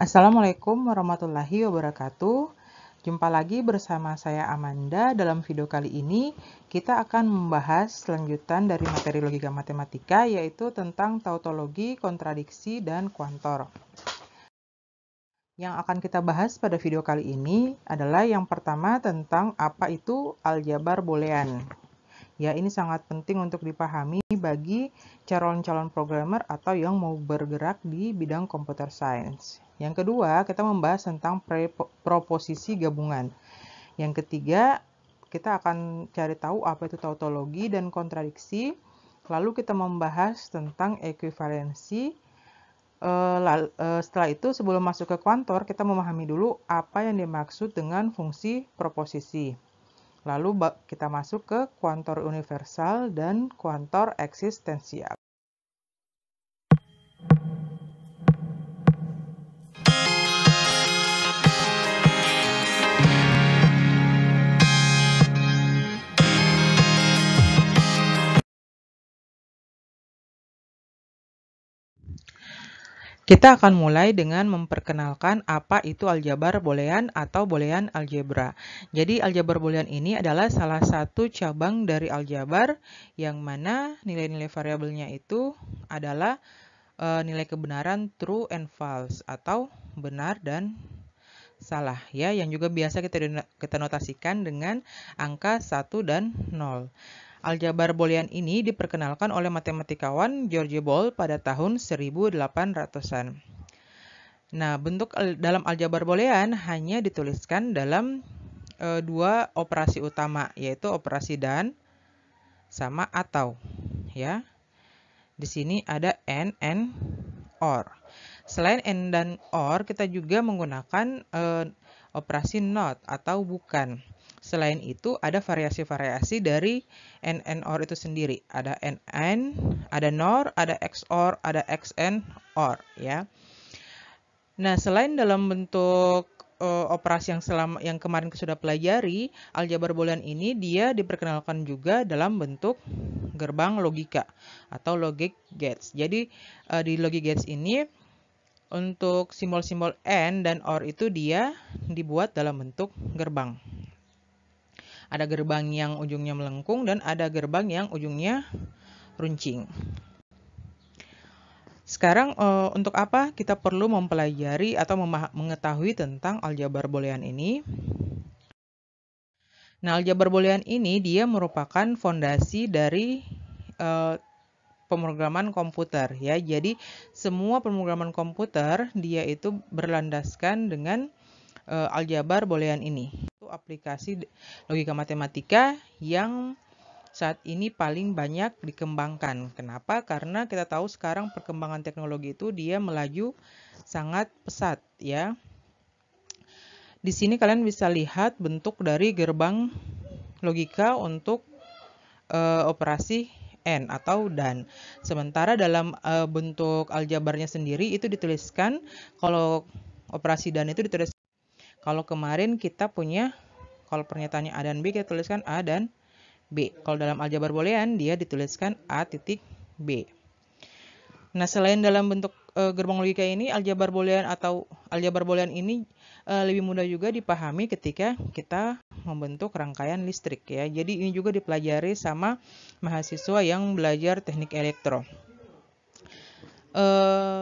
Assalamualaikum warahmatullahi wabarakatuh. Jumpa lagi bersama saya Amanda. Dalam video kali ini kita akan membahas lanjutan dari materi logika matematika, yaitu tentang tautologi, kontradiksi, dan kuantor. Yang akan kita bahas pada video kali ini adalah yang pertama tentang apa itu aljabar boolean. Ya, ini sangat penting untuk dipahami bagi calon-calon programmer atau yang mau bergerak di bidang computer science. Yang kedua, kita membahas tentang proposisi gabungan. Yang ketiga, kita akan cari tahu apa itu tautologi dan kontradiksi. Lalu kita membahas tentang ekuivalensi. Setelah itu, sebelum masuk ke kuantor, kita memahami dulu apa yang dimaksud dengan fungsi proposisi. Lalu kita masuk ke kuantor universal dan kuantor eksistensial. Kita akan mulai dengan memperkenalkan apa itu aljabar boolean atau boolean algebra. Jadi aljabar boolean ini adalah salah satu cabang dari aljabar yang mana nilai-nilai variabelnya itu adalah nilai kebenaran true and false atau benar dan salah ya, yang juga biasa kita notasikan dengan angka 1 dan 0. Aljabar boolean ini diperkenalkan oleh matematikawan George Boole pada tahun 1800-an. Nah, bentuk dalam aljabar boolean hanya dituliskan dalam dua operasi utama, yaitu operasi dan sama atau. Ya, di sini ada and or. Selain and dan or, kita juga menggunakan operasi not atau bukan. Selain itu, ada variasi-variasi dari and or itu sendiri. Ada and, ada nor, ada XOR, ada XN, OR ya. Nah, selain dalam bentuk operasi yang kemarin sudah pelajari, aljabar boolean ini dia diperkenalkan juga dalam bentuk gerbang logika atau logic gates. Jadi di logic gates ini untuk simbol-simbol and dan or itu dia dibuat dalam bentuk gerbang. Ada gerbang yang ujungnya melengkung dan ada gerbang yang ujungnya runcing. Sekarang untuk apa kita perlu mempelajari atau mengetahui tentang aljabar boolean ini? Nah, aljabar boolean ini dia merupakan fondasi dari pemrograman komputer ya. Jadi semua pemrograman komputer dia itu berlandaskan dengan aljabar boolean ini. Itu aplikasi logika matematika yang saat ini paling banyak dikembangkan. Kenapa? Karena kita tahu sekarang perkembangan teknologi itu dia melaju sangat pesat ya. Di sini kalian bisa lihat bentuk dari gerbang logika untuk operasi and atau dan. Sementara dalam bentuk aljabarnya sendiri itu dituliskan, kalau operasi dan itu ditulis. Kalau kemarin kita punya, kalau pernyataannya A dan B kita tuliskan A dan B. Kalau dalam aljabar boolean dia dituliskan A titik B. Nah, selain dalam bentuk gerbang logika ini, aljabar boolean atau aljabar boolean ini lebih mudah juga dipahami ketika kita membentuk rangkaian listrik ya. Jadi ini juga dipelajari sama mahasiswa yang belajar teknik elektro.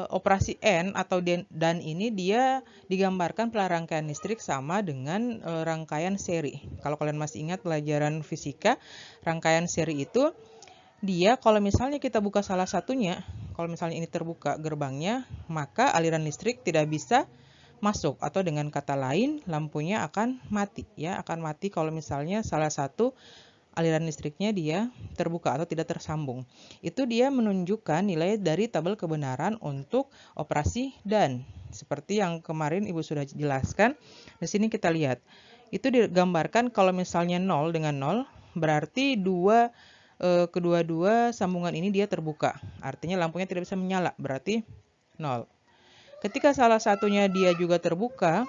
Operasi and atau dan ini dia digambarkan pada rangkaian listrik sama dengan rangkaian seri. Kalau kalian masih ingat pelajaran fisika, rangkaian seri itu dia kalau misalnya kita buka salah satunya, kalau misalnya ini terbuka gerbangnya, maka aliran listrik tidak bisa masuk, atau dengan kata lain lampunya akan mati ya, akan mati kalau misalnya salah satu aliran listriknya dia terbuka atau tidak tersambung. Itu dia menunjukkan nilai dari tabel kebenaran untuk operasi dan. Seperti yang kemarin Ibu sudah jelaskan, di sini kita lihat. Itu digambarkan kalau misalnya 0 dengan 0, berarti kedua-dua sambungan ini dia terbuka. Artinya lampunya tidak bisa menyala, berarti 0. Ketika salah satunya dia juga terbuka,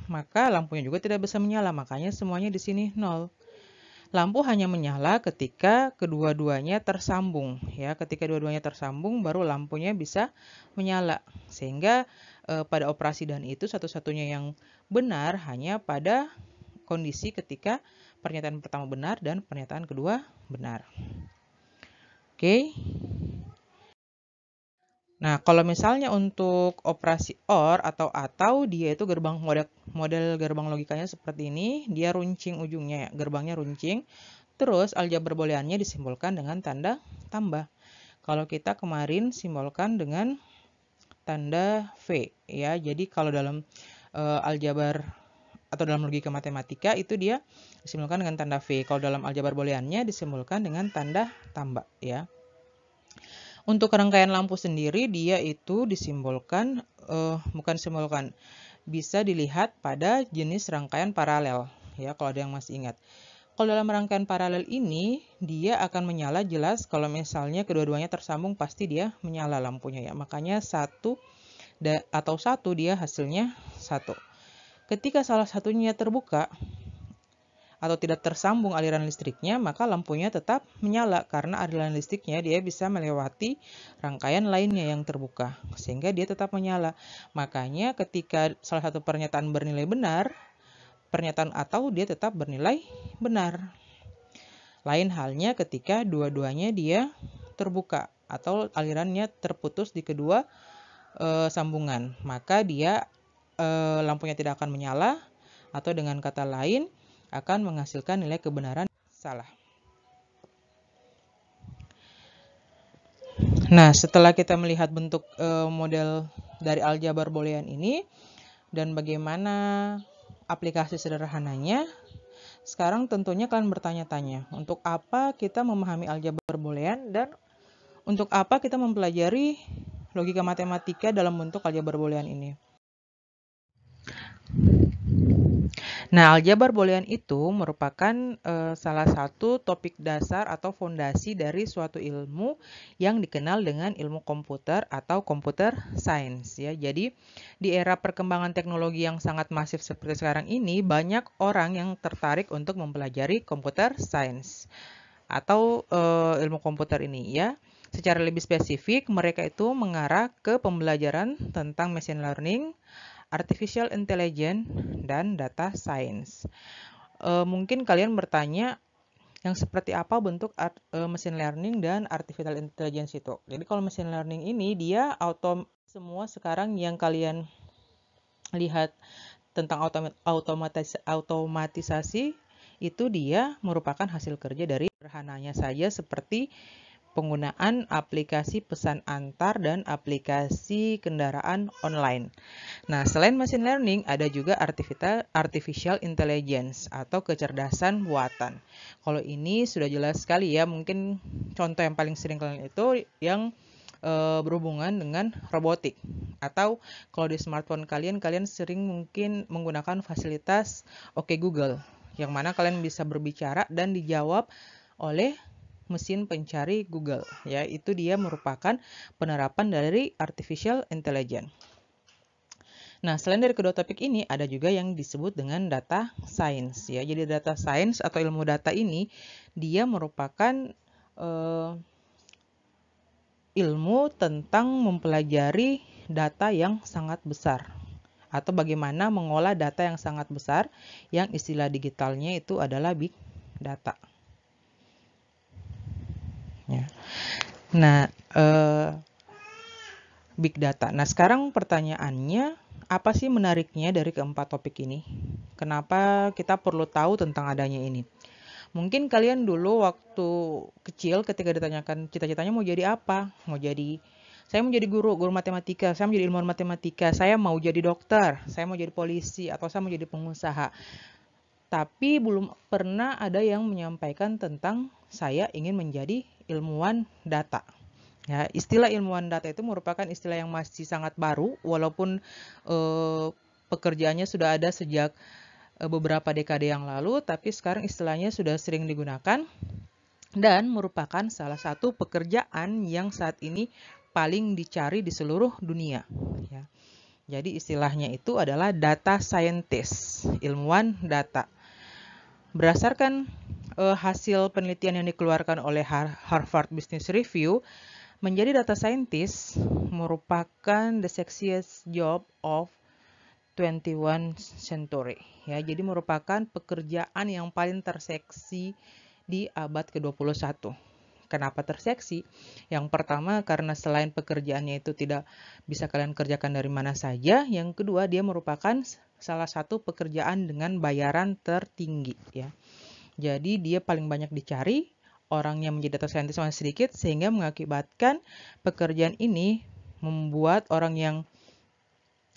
maka lampunya juga tidak bisa menyala, makanya semuanya di sini 0. Lampu hanya menyala ketika kedua-duanya tersambung, ya. Ketika dua-duanya tersambung, baru lampunya bisa menyala. Sehingga pada operasi dan itu satu-satunya yang benar hanya pada kondisi ketika pernyataan pertama benar dan pernyataan kedua benar. Oke. Nah, kalau misalnya untuk operasi OR atau dia itu model gerbang logikanya seperti ini, dia runcing ujungnya ya, gerbangnya runcing. Terus aljabar booleannya disimbolkan dengan tanda tambah. Kalau kita kemarin simbolkan dengan tanda V ya. Jadi kalau dalam aljabar atau dalam logika matematika itu dia disimbolkan dengan tanda V. Kalau dalam aljabar booleannya disimbolkan dengan tanda tambah ya. Untuk rangkaian lampu sendiri dia itu disimbolkan bisa dilihat pada jenis rangkaian paralel ya, kalau ada yang masih ingat. Kalau dalam rangkaian paralel ini dia akan menyala jelas kalau misalnya kedua-duanya tersambung, pasti dia menyala lampunya ya. Makanya satu dia hasilnya 1. Ketika salah satunya terbuka atau tidak tersambung aliran listriknya, maka lampunya tetap menyala karena aliran listriknya dia bisa melewati rangkaian lainnya yang terbuka sehingga dia tetap menyala. Makanya ketika salah satu pernyataan bernilai benar, pernyataan atau dia tetap bernilai benar. Lain halnya ketika dua-duanya dia terbuka atau alirannya terputus di kedua sambungan, maka dia lampunya tidak akan menyala, atau dengan kata lain akan menghasilkan nilai kebenaran salah. Nah, setelah kita melihat bentuk model dari aljabar boolean ini dan bagaimana aplikasi sederhananya, sekarang tentunya kalian bertanya-tanya, untuk apa kita memahami aljabar boolean dan untuk apa kita mempelajari logika matematika dalam bentuk aljabar boolean ini? Nah, aljabar boolean itu merupakan salah satu topik dasar atau fondasi dari suatu ilmu yang dikenal dengan ilmu komputer atau computer science ya. Jadi, di era perkembangan teknologi yang sangat masif seperti sekarang ini, banyak orang yang tertarik untuk mempelajari computer science atau ilmu komputer ini ya. Secara lebih spesifik, mereka itu mengarah ke pembelajaran tentang machine learning, artificial intelligence, dan data science. Mungkin kalian bertanya, yang seperti apa bentuk machine learning dan artificial intelligence itu? Jadi kalau machine learning ini dia semua sekarang yang kalian lihat tentang automatisasi itu dia merupakan hasil kerja dari sederhananya saja seperti penggunaan aplikasi pesan antar dan aplikasi kendaraan online. Nah, selain machine learning, ada juga artificial intelligence atau kecerdasan buatan. Kalau ini sudah jelas sekali ya, mungkin contoh yang paling sering kalian itu yang berhubungan dengan robotik. Atau kalau di smartphone kalian sering mungkin menggunakan fasilitas Oke Google, yang mana kalian bisa berbicara dan dijawab oleh mesin pencari Google ya. Itu dia merupakan penerapan dari artificial intelligence. Nah, selain dari kedua topik ini ada juga yang disebut dengan data science ya. Jadi data science atau ilmu data ini dia merupakan ilmu tentang mempelajari data yang sangat besar atau bagaimana mengolah data yang sangat besar yang istilah digitalnya itu adalah big data. Ya. Nah, big data. Nah, sekarang pertanyaannya, apa sih menariknya dari keempat topik ini? Kenapa kita perlu tahu tentang adanya ini? Mungkin kalian dulu waktu kecil ketika ditanyakan cita-citanya mau jadi apa? Saya mau jadi guru matematika, saya mau jadi ilmuwan matematika, saya mau jadi dokter, saya mau jadi polisi, atau saya mau jadi pengusaha. Tapi belum pernah ada yang menyampaikan tentang saya ingin menjadi ilmuwan data. Ya, istilah ilmuwan data itu merupakan istilah yang masih sangat baru, walaupun pekerjaannya sudah ada sejak beberapa dekade yang lalu, tapi sekarang istilahnya sudah sering digunakan dan merupakan salah satu pekerjaan yang saat ini paling dicari di seluruh dunia. Ya. Jadi istilahnya itu adalah data scientist, ilmuwan data. Berdasarkan hasil penelitian yang dikeluarkan oleh Harvard Business Review, menjadi data scientist merupakan the sexiest job of 21 century. Ya, jadi merupakan pekerjaan yang paling terseksi di abad ke-21. Kenapa terseksi? Yang pertama karena selain pekerjaannya itu tidak bisa kalian kerjakan dari mana saja, yang kedua dia merupakan salah satu pekerjaan dengan bayaran tertinggi ya. Jadi dia paling banyak dicari, orang yang menjadi data scientist masih sedikit sehingga mengakibatkan pekerjaan ini membuat orang yang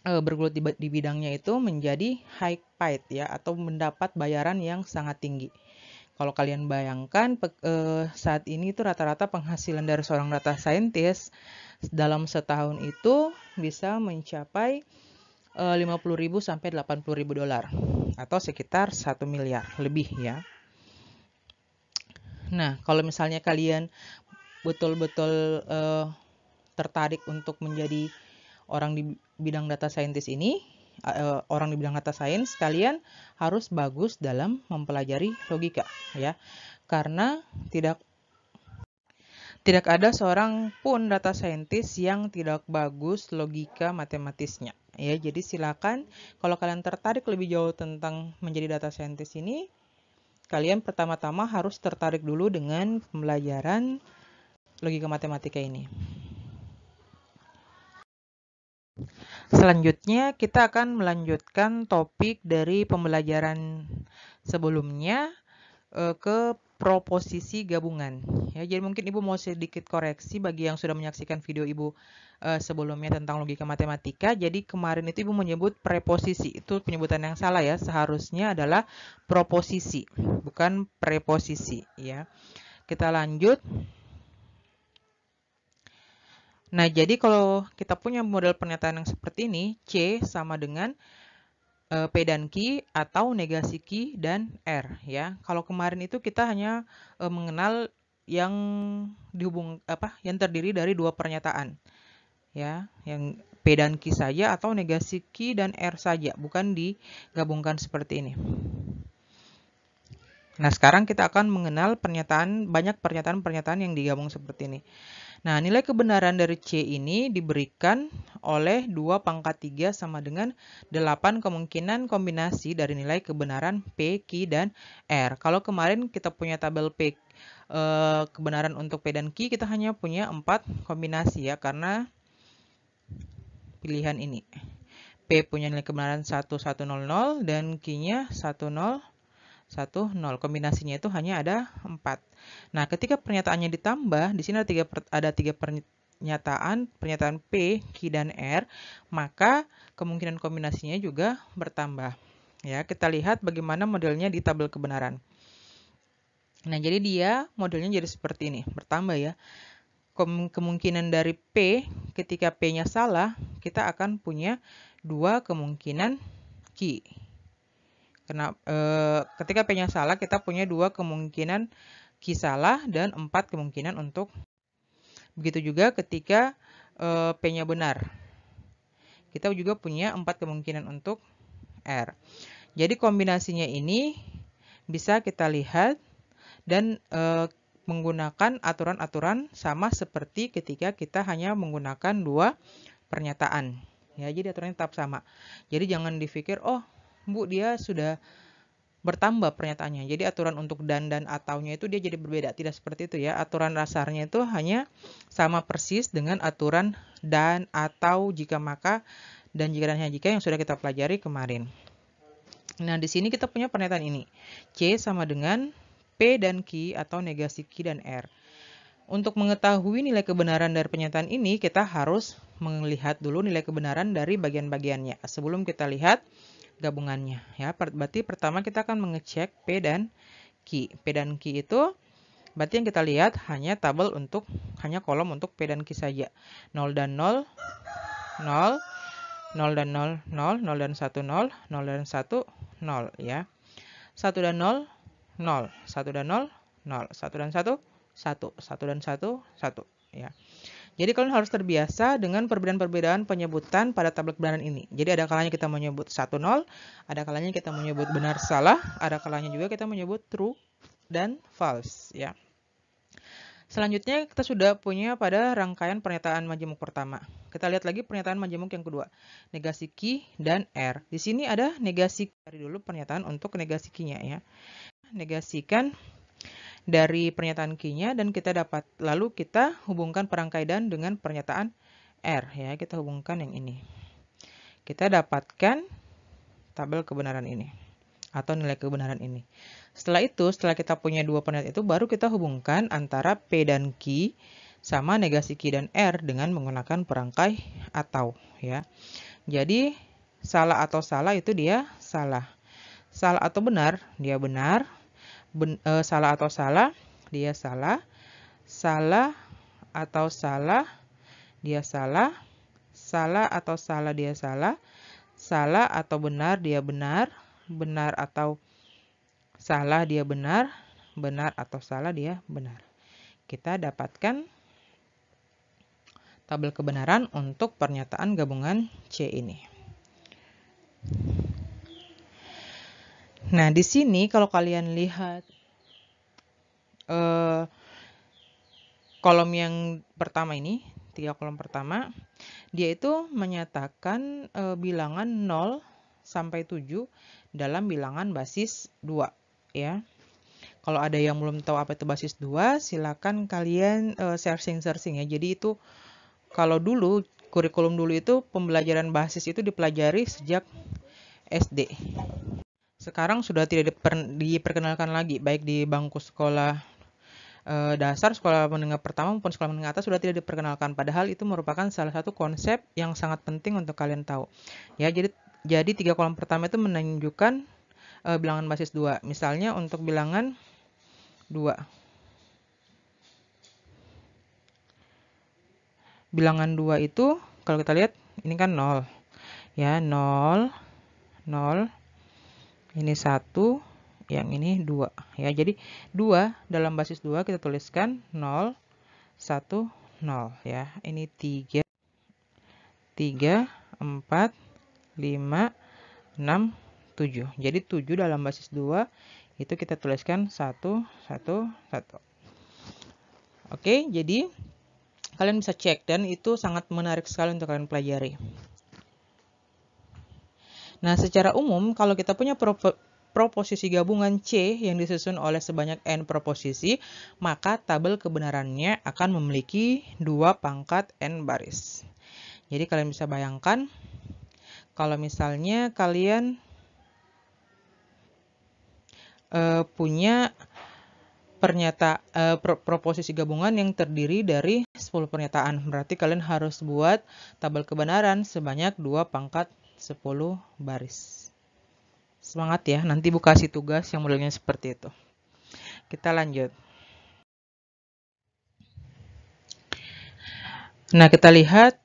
bergelut di bidangnya itu menjadi high paid ya, atau mendapat bayaran yang sangat tinggi. Kalau kalian bayangkan saat ini itu rata-rata penghasilan dari seorang data scientist dalam setahun itu bisa mencapai 50.000 sampai 80.000 dolar atau sekitar 1 miliar lebih ya. Nah, kalau misalnya kalian betul-betul tertarik untuk menjadi orang di bidang data scientist ini, orang di bidang data science, kalian harus bagus dalam mempelajari logika ya, karena tidak ada seorang pun data scientist yang tidak bagus logika matematisnya ya. Jadi silakan kalau kalian tertarik lebih jauh tentang menjadi data scientist ini, kalian pertama-tama harus tertarik dulu dengan pembelajaran logika matematika ini. Selanjutnya, kita akan melanjutkan topik dari pembelajaran sebelumnya ke proposisi gabungan. Ya, jadi mungkin Ibu mau sedikit koreksi bagi yang sudah menyaksikan video Ibu sebelumnya tentang logika matematika. Jadi kemarin itu Ibu menyebut preposisi. Itu penyebutan yang salah ya. Seharusnya adalah proposisi, bukan preposisi ya. Kita lanjut. Nah, jadi kalau kita punya model pernyataan yang seperti ini, C sama dengan P dan Q atau negasi Q dan R ya. Kalau kemarin itu kita hanya mengenal yang yang terdiri dari dua pernyataan. Ya, yang P dan Q saja atau negasi Q dan R saja, bukan digabungkan seperti ini. Nah, sekarang kita akan mengenal banyak pernyataan-pernyataan yang digabung seperti ini. Nah, nilai kebenaran dari C ini diberikan oleh 2 pangkat 3 sama dengan 8 kemungkinan kombinasi dari nilai kebenaran P, Q, dan R. Kalau kemarin kita punya tabel P kebenaran untuk P dan Q, kita hanya punya 4 kombinasi ya, karena pilihan ini. P punya nilai kebenaran 1100 dan Q-nya 1010. Kombinasinya itu hanya ada 4. Nah, ketika pernyataannya ditambah, di sini ada tiga pernyataan P, Q, dan R, maka kemungkinan kombinasinya juga bertambah. Ya, kita lihat bagaimana modelnya di tabel kebenaran. Nah, jadi dia modelnya jadi seperti ini, bertambah ya. Kemungkinan dari P, ketika P-nya salah, kita akan punya 2 kemungkinan Q. Karena ketika P-nya salah, kita punya 2 kemungkinan Q salah dan 4 kemungkinan untuk. Begitu juga ketika P-nya benar. Kita juga punya 4 kemungkinan untuk R. Jadi kombinasinya ini bisa kita lihat dan menggunakan aturan-aturan sama seperti ketika kita hanya menggunakan 2 pernyataan. Ya, jadi aturannya tetap sama. Jadi jangan dipikir, oh Bu, dia sudah bertambah pernyataannya. Jadi aturan untuk dan ataunya itu dia jadi berbeda. Tidak seperti itu ya. Aturan dasarnya itu hanya sama persis dengan aturan dan, atau, jika maka, dan jika dan hanya jika yang sudah kita pelajari kemarin. Nah, di sini kita punya pernyataan ini. C sama dengan P dan Q atau negasi Q dan R. Untuk mengetahui nilai kebenaran dari pernyataan ini, kita harus melihat dulu nilai kebenaran dari bagian-bagiannya sebelum kita lihat gabungannya ya. Berarti pertama kita akan mengecek P dan Q. P dan Q itu berarti yang kita lihat hanya kolom untuk P dan Q saja. 0 dan 0, 0, 0 dan 0, 0, 0 dan 1, 0, 0 dan 1, 0 ya. 1 dan 0, 0, 1 dan 0, 0, 1 dan 1, 1, 1 dan 1, 1 ya. Jadi kalian harus terbiasa dengan perbedaan-perbedaan penyebutan pada tabel kebenaran ini. Jadi ada kalanya kita menyebut 1, 0, ada kalanya kita menyebut benar salah, ada kalanya juga kita menyebut true dan false ya. Selanjutnya kita sudah punya pada rangkaian pernyataan majemuk pertama. Kita lihat lagi pernyataan majemuk yang kedua. Negasi Q dan R. Di sini ada negasi. Cari dulu pernyataan untuk negasi Q-nya ya. Negasikan dari pernyataan Q-nya dan kita dapat. Lalu kita hubungkan perangkai dan dengan pernyataan R ya. Kita hubungkan yang ini. Kita dapatkan tabel kebenaran ini atau nilai kebenaran ini. Setelah itu, setelah kita punya dua pernyataan itu, baru kita hubungkan antara P dan Q sama negasi Q dan R dengan menggunakan perangkai atau ya. Jadi salah atau salah itu dia salah. Salah atau benar dia benar. Salah atau salah dia salah. Salah atau salah dia salah. Salah atau salah dia salah. Salah atau benar dia benar. Benar atau salah dia benar, benar atau salah dia benar. Kita dapatkan tabel kebenaran untuk pernyataan gabungan C ini. Nah, di sini kalau kalian lihat kolom yang pertama ini, 3 kolom pertama, dia itu menyatakan bilangan 0 sampai 7 dalam bilangan basis 2 ya. Kalau ada yang belum tahu apa itu basis 2, silakan kalian searching ya. Jadi itu kalau dulu kurikulum dulu itu pembelajaran basis itu dipelajari sejak SD. Sekarang sudah tidak diperkenalkan lagi baik di bangku sekolah dasar, sekolah menengah pertama maupun sekolah menengah atas sudah tidak diperkenalkan. Padahal itu merupakan salah satu konsep yang sangat penting untuk kalian tahu. Ya, jadi 3 kolom pertama itu menunjukkan bilangan basis 2. Misalnya untuk bilangan 2. Bilangan 2 itu kalau kita lihat ini kan 0. Ya, 0 0. Ini 1, yang ini 2. Ya, jadi 2 dalam basis 2 kita tuliskan 0 1 0 ya. Ini 3 3 4 5 6 7. Jadi 7 dalam basis 2 itu kita tuliskan 1 1 1. Oke, jadi kalian bisa cek dan itu sangat menarik sekali untuk kalian pelajari. Nah, secara umum kalau kita punya proposisi gabungan C yang disusun oleh sebanyak N proposisi, maka tabel kebenarannya akan memiliki 2 pangkat N baris. Jadi kalian bisa bayangkan kalau misalnya kalian punya proposisi gabungan yang terdiri dari 10 pernyataan. Berarti kalian harus buat tabel kebenaran sebanyak 2 pangkat 10 baris. Semangat ya, nanti Bu kasih tugas yang modelnya seperti itu. Kita lanjut. Nah, kita lihat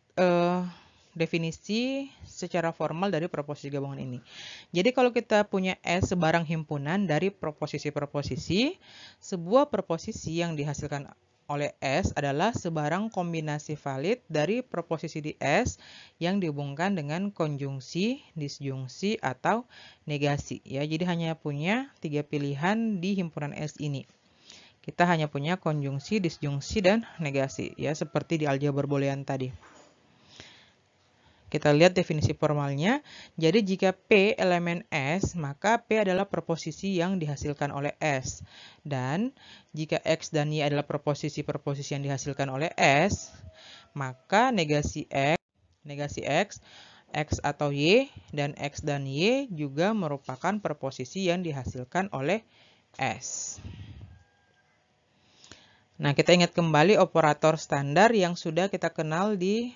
definisi secara formal dari proposisi gabungan ini. Jadi kalau kita punya S sebarang himpunan dari proposisi-proposisi, sebuah proposisi yang dihasilkan oleh S adalah sebarang kombinasi valid dari proposisi di S yang dihubungkan dengan konjungsi, disjungsi, atau negasi. Ya, jadi hanya punya 3 pilihan di himpunan S ini. Kita hanya punya konjungsi, disjungsi, dan negasi. Ya, seperti di aljabar boolean tadi. Kita lihat definisi formalnya. Jadi jika P elemen S, maka P adalah proposisi yang dihasilkan oleh S. Dan jika X dan Y adalah proposisi-proposisi yang dihasilkan oleh S, maka negasi X, X atau Y, dan X dan Y juga merupakan proposisi yang dihasilkan oleh S. Nah, kita ingat kembali operator standar yang sudah kita kenal di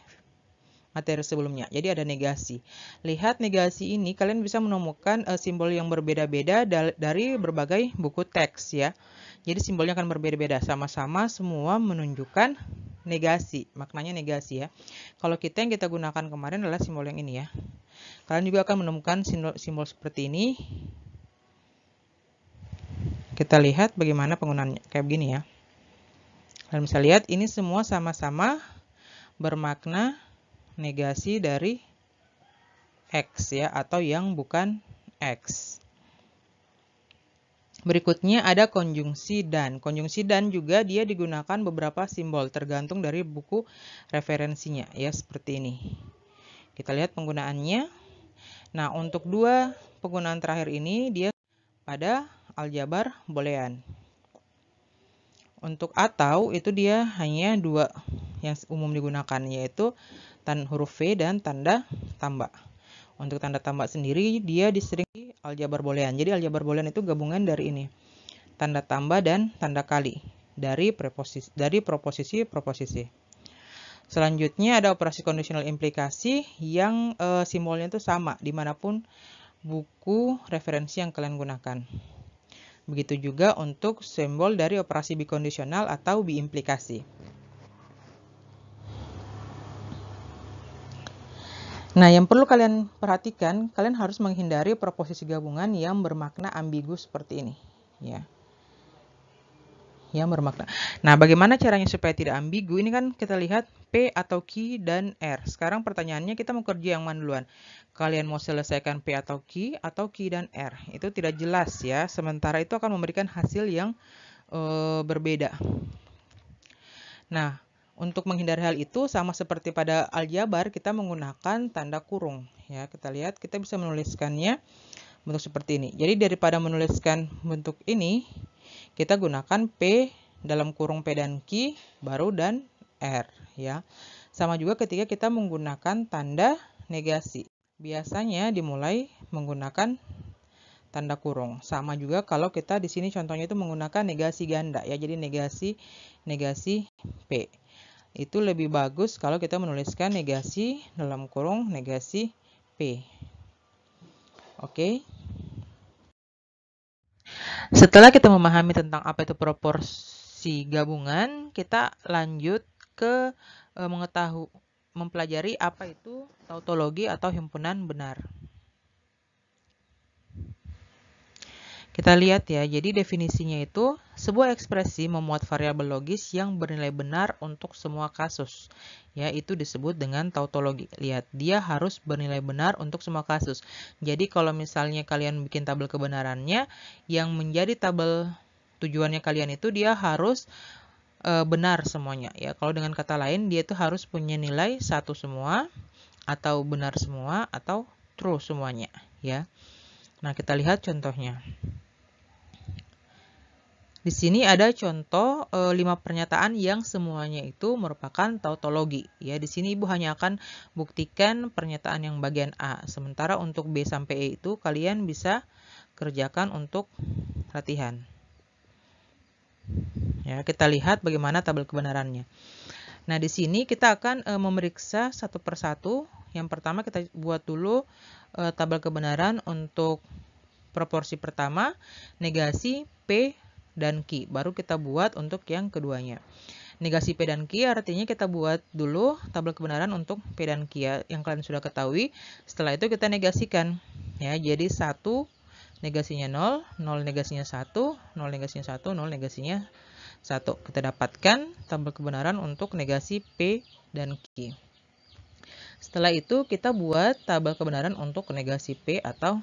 materi sebelumnya. Jadi ada negasi. Lihat negasi ini kalian bisa menemukan simbol yang berbeda-beda dari berbagai buku teks ya. Jadi simbolnya akan berbeda-beda. Sama-sama semua menunjukkan negasi. Maknanya negasi ya. Kalau kita yang kita gunakan kemarin adalah simbol yang ini ya. Kalian juga akan menemukan simbol seperti ini. Kita lihat bagaimana penggunaannya. Kayak begini ya. Kalian bisa lihat ini semua sama-sama bermakna negasi dari X ya, atau yang bukan X. Berikutnya ada konjungsi dan. Konjungsi dan juga dia digunakan beberapa simbol tergantung dari buku referensinya ya, seperti ini. Kita lihat penggunaannya. Nah, untuk dua penggunaan terakhir ini dia pada aljabar boolean. Untuk atau itu dia hanya dua yang umum digunakan, yaitu huruf V dan tanda tambah. Untuk tanda tambah sendiri dia disering di aljabar boolean. Jadi aljabar boolean itu gabungan dari ini, tanda tambah dan tanda kali dari proposisi. Selanjutnya ada operasi kondisional implikasi yang simbolnya itu sama dimanapun buku referensi yang kalian gunakan. Begitu juga untuk simbol dari operasi bikondisional atau biimplikasi. Nah, yang perlu kalian perhatikan, kalian harus menghindari proposisi gabungan yang bermakna ambigu seperti ini, ya. Yang bermakna. Nah, bagaimana caranya supaya tidak ambigu? Ini kan kita lihat P atau Q dan R. Sekarang pertanyaannya kita mau kerja yang mana duluan? Kalian mau selesaikan P atau Q dan R? Itu tidak jelas ya. Sementara itu akan memberikan hasil yang berbeda. Nah, untuk menghindari hal itu sama seperti pada aljabar kita menggunakan tanda kurung ya. Kita lihat kita bisa menuliskannya bentuk seperti ini. Jadi daripada menuliskan bentuk ini, kita gunakan P dalam kurung P dan Q baru dan R ya. Sama juga ketika kita menggunakan tanda negasi. Biasanya dimulai menggunakan tanda kurung. Sama juga kalau kita di sini contohnya itu menggunakan negasi ganda ya. Jadi negasi P. Itu lebih bagus kalau kita menuliskan negasi dalam kurung negasi P. Oke. Setelah kita memahami tentang apa itu proporsi gabungan, kita lanjut ke mempelajari apa itu tautologi atau himpunan benar. Kita lihat ya, jadi definisinya itu sebuah ekspresi memuat variabel logis yang bernilai benar untuk semua kasus. Ya, itu disebut dengan tautologi. Lihat, dia harus bernilai benar untuk semua kasus. Jadi kalau misalnya kalian bikin tabel kebenarannya, yang menjadi tabel tujuannya kalian itu dia harus benar semuanya. Ya, kalau dengan kata lain, dia itu harus punya nilai 1 semua, atau benar semua, atau true semuanya. Ya. Nah, kita lihat contohnya. Di sini ada contoh 5 pernyataan yang semuanya itu merupakan tautologi. Ya, di sini Ibu hanya akan buktikan pernyataan yang bagian A. Sementara untuk B sampai E itu kalian bisa kerjakan untuk latihan. Ya, kita lihat bagaimana tabel kebenarannya. Nah, di sini kita akan memeriksa satu persatu. Yang pertama kita buat dulu tabel kebenaran untuk proporsi pertama, negasi P dan Q. Baru kita buat untuk yang keduanya. Negasi P dan Q artinya kita buat dulu tabel kebenaran untuk P dan Q yang kalian sudah ketahui. Setelah itu kita negasikan. Ya, jadi 1 negasinya 0, 0 negasinya 1, 0 negasinya 1, 0 negasinya 1. Kita dapatkan tabel kebenaran untuk negasi P dan Q. Setelah itu kita buat tabel kebenaran untuk negasi P atau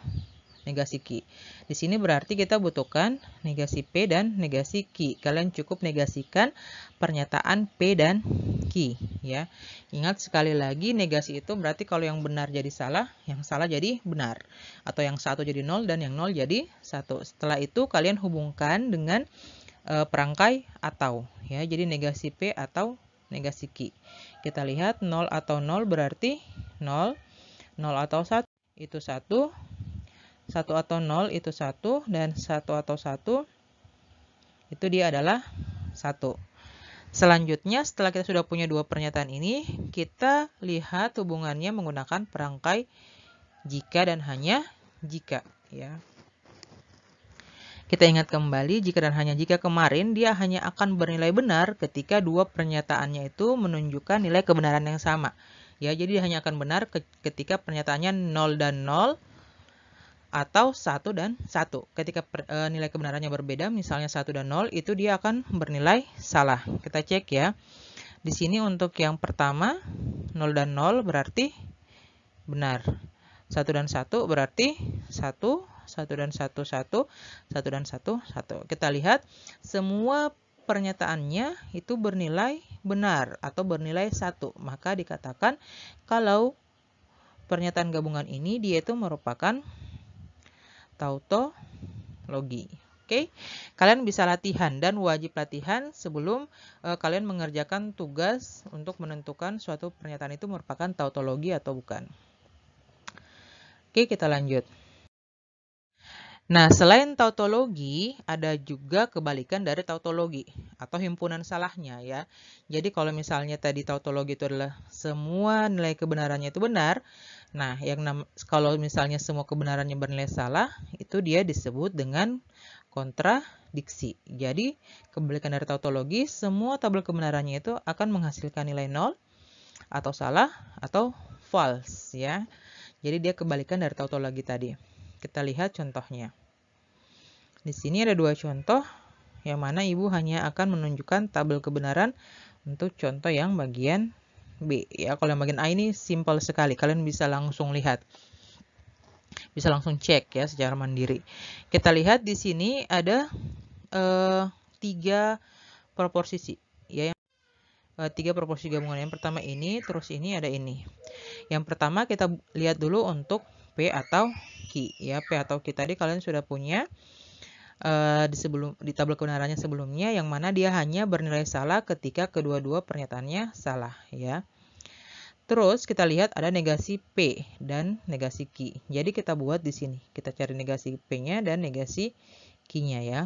negasi Q. Di sini berarti kita butuhkan negasi P dan negasi Q. Kalian cukup negasikan pernyataan P dan Q ya. Ingat sekali lagi negasi itu berarti kalau yang benar jadi salah, yang salah jadi benar. Atau yang 1 jadi 0 dan yang 0 jadi 1. Setelah itu kalian hubungkan dengan perangkai atau ya. Jadi negasi P atau negasi Q. Kita lihat 0 atau 0 berarti 0, 0 atau 1 itu 1. 1 atau 0 itu 1, dan 1 atau 1 itu dia adalah 1. Selanjutnya, setelah kita sudah punya dua pernyataan ini, kita lihat hubungannya menggunakan perangkai jika dan hanya jika. Ya. Kita ingat kembali, jika dan hanya jika kemarin, dia hanya akan bernilai benar ketika dua pernyataannya itu menunjukkan nilai kebenaran yang sama. Ya, jadi dia hanya akan benar ketika pernyataannya 0 dan 0, atau 1 dan 1. Ketika nilai kebenarannya berbeda, misalnya 1 dan 0, itu dia akan bernilai salah. Kita cek ya. Di sini untuk yang pertama, 0 dan 0 berarti benar. 1 dan 1 berarti 1, 1 dan 1, 1, 1 dan 1, 1. Kita lihat semua pernyataannya itu bernilai benar atau bernilai 1. Maka dikatakan kalau pernyataan gabungan ini dia itu merupakan tautologi. Oke, kalian bisa latihan dan wajib latihan sebelum kalian mengerjakan tugas untuk menentukan suatu pernyataan itu merupakan tautologi atau bukan. Oke, kita lanjut. Nah, selain tautologi, ada juga kebalikan dari tautologi atau himpunan salahnya ya. Jadi kalau misalnya tadi tautologi itu adalah semua nilai kebenarannya itu benar, nah kalau misalnya semua kebenarannya bernilai salah, itu dia disebut dengan kontradiksi. Jadi kebalikan dari tautologi, semua tabel kebenarannya itu akan menghasilkan nilai 0 atau salah atau false ya. Jadi dia kebalikan dari tautologi tadi. Kita lihat contohnya. Di sini ada dua contoh, yang mana Ibu hanya akan menunjukkan tabel kebenaran untuk contoh yang bagian B. Ya, kalau yang bagian A ini simpel sekali, kalian bisa langsung lihat. Bisa langsung cek ya secara mandiri. Kita lihat di sini ada 3 proporsi ya. 3 proporsi gabungan. Yang pertama ini, terus ini ada ini. Yang pertama kita lihat dulu untuk P atau Q ya. P atau Q tadi kalian sudah punya di tabel kebenarannya sebelumnya, yang mana dia hanya bernilai salah ketika kedua-dua pernyataannya salah ya. Terus kita lihat ada negasi P dan negasi Q. Jadi kita buat di sini. Kita cari negasi P-nya dan negasi Q-nya ya.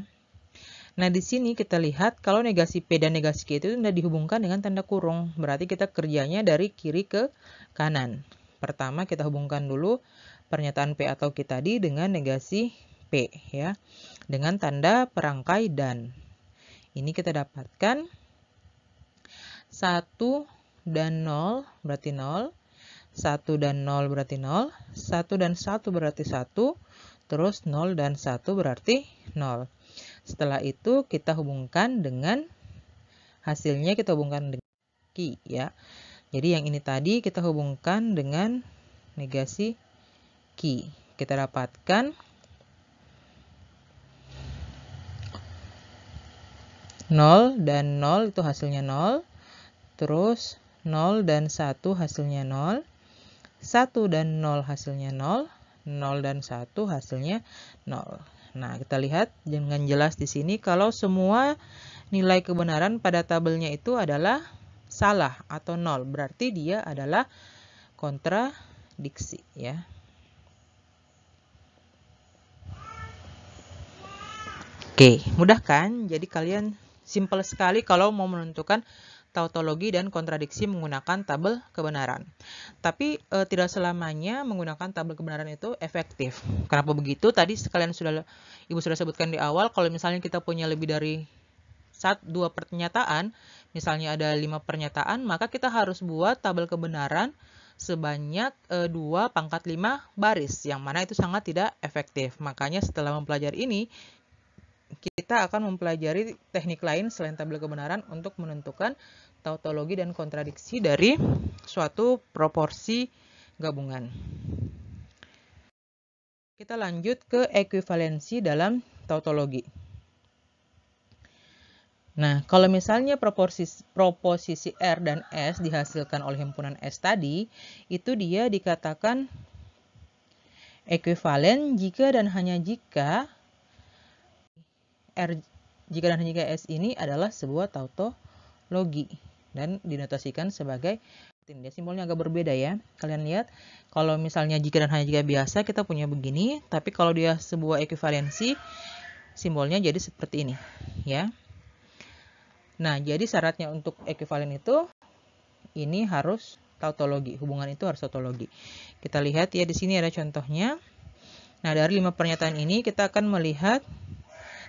Nah, di sini kita lihat kalau negasi P dan negasi Q itu sudah dihubungkan dengan tanda kurung. Berarti kita kerjanya dari kiri ke kanan. Pertama kita hubungkan dulu pernyataan P atau Q tadi dengan negasi P ya. Dengan tanda perangkai dan. Ini kita dapatkan 1 dan 0 berarti 0. 1 dan 0 berarti 0. 1 dan 1 berarti 1. Terus 0 dan 1 berarti 0. Setelah itu kita hubungkan dengan hasilnya, kita hubungkan dengan Q ya. Jadi yang ini tadi kita hubungkan dengan negasi Q. Kita dapatkan 0 dan 0 itu hasilnya 0. Terus 0 dan 1 hasilnya 0. 1 dan 0 hasilnya 0. 0 dan 1 hasilnya 0. Nah, kita lihat dengan jelas di sini kalau semua nilai kebenaran pada tabelnya itu adalah salah atau 0. Berarti dia adalah kontradiksi ya. Oke, mudah kan? Jadi kalian simpel sekali kalau mau menentukan tautologi dan kontradiksi menggunakan tabel kebenaran. Tapi tidak selamanya menggunakan tabel kebenaran itu efektif. Kenapa begitu? Tadi Ibu sudah sebutkan di awal, kalau misalnya kita punya lebih dari 2 pernyataan, misalnya ada 5 pernyataan, maka kita harus buat tabel kebenaran sebanyak 2 pangkat 5 baris, yang mana itu sangat tidak efektif. Makanya setelah mempelajari ini, kita akan mempelajari teknik lain selain tabel kebenaran untuk menentukan tautologi dan kontradiksi dari suatu proporsi gabungan. Kita lanjut ke ekuivalensi dalam tautologi. Nah, kalau misalnya proposisi R dan S dihasilkan oleh himpunan S tadi, itu dia dikatakan ekuivalen jika dan hanya jika S ini adalah sebuah tautologi dan dinotasikan sebagai dia simbolnya agak berbeda ya. Kalian lihat, kalau misalnya jika dan hanya jika biasa kita punya begini, tapi kalau dia sebuah ekuivalensi simbolnya jadi seperti ini ya. Nah, jadi syaratnya untuk ekuivalen itu ini harus tautologi, hubungan itu harus tautologi. Kita lihat ya, di sini ada contohnya. Nah, dari 5 pernyataan ini kita akan melihat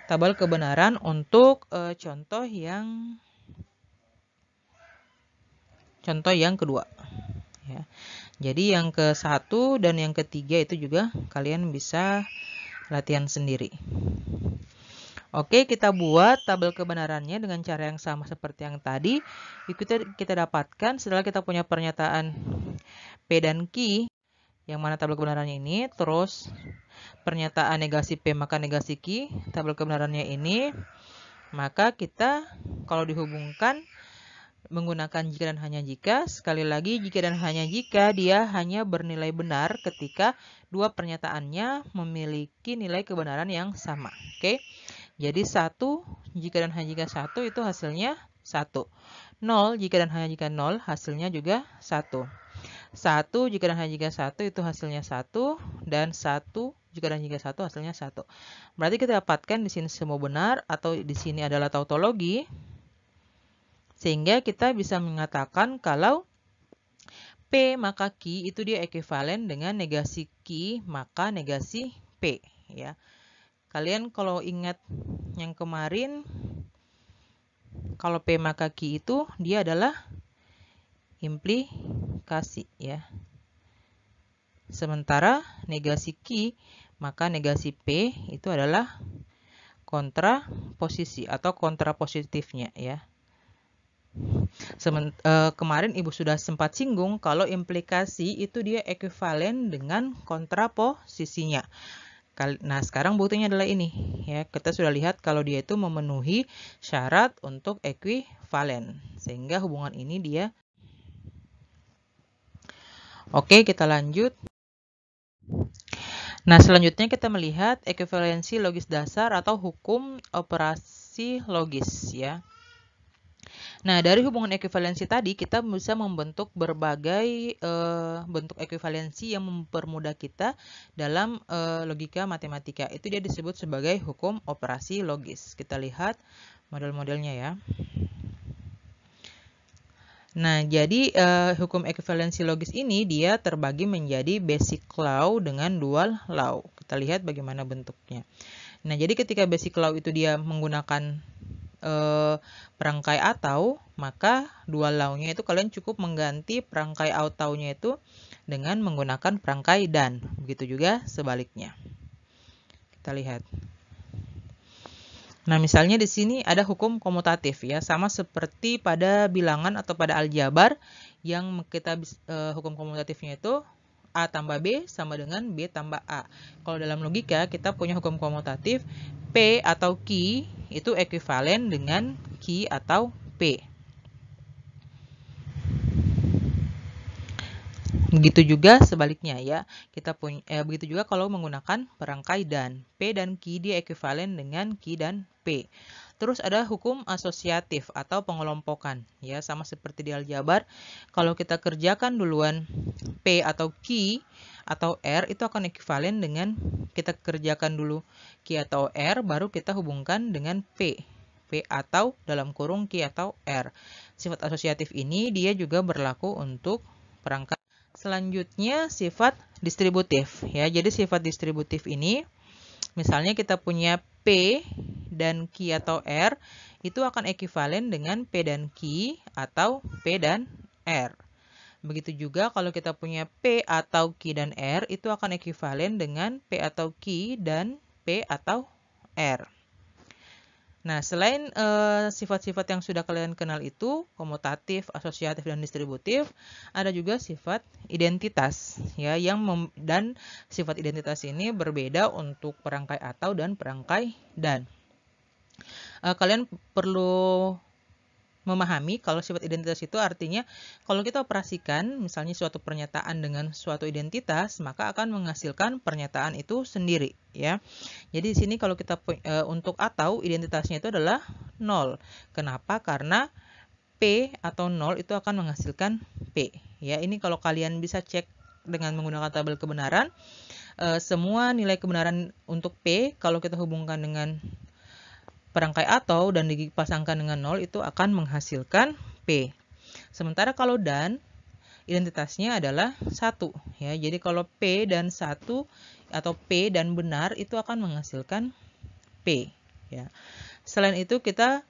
tabel kebenaran untuk contoh yang kedua ya. Jadi yang ke-1 dan yang ke-3 itu juga kalian bisa latihan sendiri. Oke, kita buat tabel kebenarannya dengan cara yang sama seperti yang tadi. Kita dapatkan setelah kita punya pernyataan P dan Q, yang mana tabel kebenarannya ini, terus pernyataan negasi P maka negasi Q, tabel kebenarannya ini, maka kita kalau dihubungkan menggunakan jika dan hanya jika, sekali lagi jika dan hanya jika dia hanya bernilai benar ketika dua pernyataannya memiliki nilai kebenaran yang sama. Oke. Jadi 1 jika dan hanya jika 1 itu hasilnya 1. 0 jika dan hanya jika 0 hasilnya juga 1. 1 jika dan hanya jika 1 itu hasilnya 1, dan 1 jika dan jika 1 hasilnya 1. Berarti kita dapatkan di sini semua benar, atau di sini adalah tautologi, sehingga kita bisa mengatakan kalau P maka Q itu dia ekuivalen dengan negasi Q maka negasi P, ya. Kalian kalau ingat yang kemarin, kalau P maka Q itu dia adalah implikasi, ya. Sementara negasi Q maka negasi P itu adalah kontraposisi atau kontrapositifnya, ya. Kemarin Ibu sudah sempat singgung kalau implikasi itu dia ekuivalen dengan kontraposisinya. Nah, sekarang buktinya adalah ini, ya. Kita sudah lihat kalau dia itu memenuhi syarat untuk ekuivalen, sehingga hubungan ini dia. Oke, kita lanjut. Nah, selanjutnya kita melihat ekuivalensi logis dasar atau hukum operasi logis, ya. Nah, dari hubungan ekuivalensi tadi kita bisa membentuk berbagai bentuk ekuivalensi yang mempermudah kita dalam logika matematika. Itu dia disebut sebagai hukum operasi logis. Kita lihat model-modelnya, ya. Nah, jadi hukum ekuivalensi logis ini dia terbagi menjadi basic law dengan dual law. Kita lihat bagaimana bentuknya. Nah, jadi ketika basic law itu dia menggunakan perangkai atau, maka dual law-nya itu kalian cukup mengganti perangkai atau-nya itu dengan menggunakan perangkai dan. Begitu juga sebaliknya. Kita lihat. Nah, misalnya di sini ada hukum komutatif, ya, sama seperti pada bilangan atau pada aljabar yang kita hukum komutatifnya itu A tambah B sama dengan B tambah A. Kalau dalam logika kita punya hukum komutatif P atau Q itu ekuivalen dengan Q atau P. Begitu juga sebaliknya, ya. Kita punya begitu juga kalau menggunakan perangkai dan. P dan Q dia ekuivalen dengan Q dan P. Terus ada hukum asosiatif atau pengelompokan, ya, sama seperti di aljabar. Kalau kita kerjakan duluan P atau Q atau R itu akan ekuivalen dengan kita kerjakan dulu Q atau R baru kita hubungkan dengan P. P atau dalam kurung Q atau R. Sifat asosiatif ini dia juga berlaku untuk perangkat. Selanjutnya sifat distributif, ya. Jadi sifat distributif ini misalnya kita punya P dan Q atau R itu akan ekuivalen dengan P dan Q atau P dan R. Begitu juga kalau kita punya P atau Q dan R itu akan ekuivalen dengan P atau Q dan P atau R. Nah, selain sifat-sifat yang sudah kalian kenal itu, komutatif, asosiatif, dan distributif, ada juga sifat identitas, ya, dan sifat identitas ini berbeda untuk perangkai atau dan perangkai dan. Kalian perlu memahami kalau sifat identitas itu artinya kalau kita operasikan misalnya suatu pernyataan dengan suatu identitas maka akan menghasilkan pernyataan itu sendiri, ya. Jadi di sini kalau kita untuk atau identitasnya itu adalah 0. Kenapa? Karena P atau 0 itu akan menghasilkan P, ya. Ini kalau kalian bisa cek dengan menggunakan tabel kebenaran, semua nilai kebenaran untuk P kalau kita hubungkan dengan perangkai atau dan dipasangkan dengan 0 itu akan menghasilkan P. Sementara kalau dan, identitasnya adalah 1, ya. Jadi kalau P dan 1 atau P dan benar itu akan menghasilkan P, ya. Selain itu kita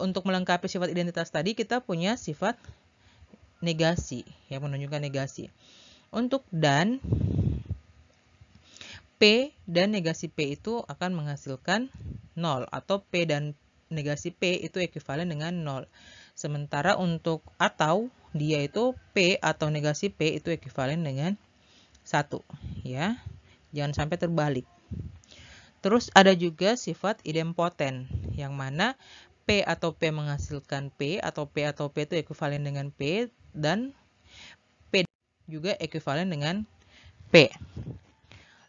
untuk melengkapi sifat identitas tadi kita punya sifat negasi, yang menunjukkan negasi. Untuk dan, P dan negasi P itu akan menghasilkan 0 atau P dan negasi P itu ekuivalen dengan 0. Sementara untuk atau dia itu P atau negasi P itu ekuivalen dengan 1 ya. Jangan sampai terbalik. Terus ada juga sifat idempoten yang mana P atau P menghasilkan P atau P atau P itu ekuivalen dengan P dan P juga ekuivalen dengan P.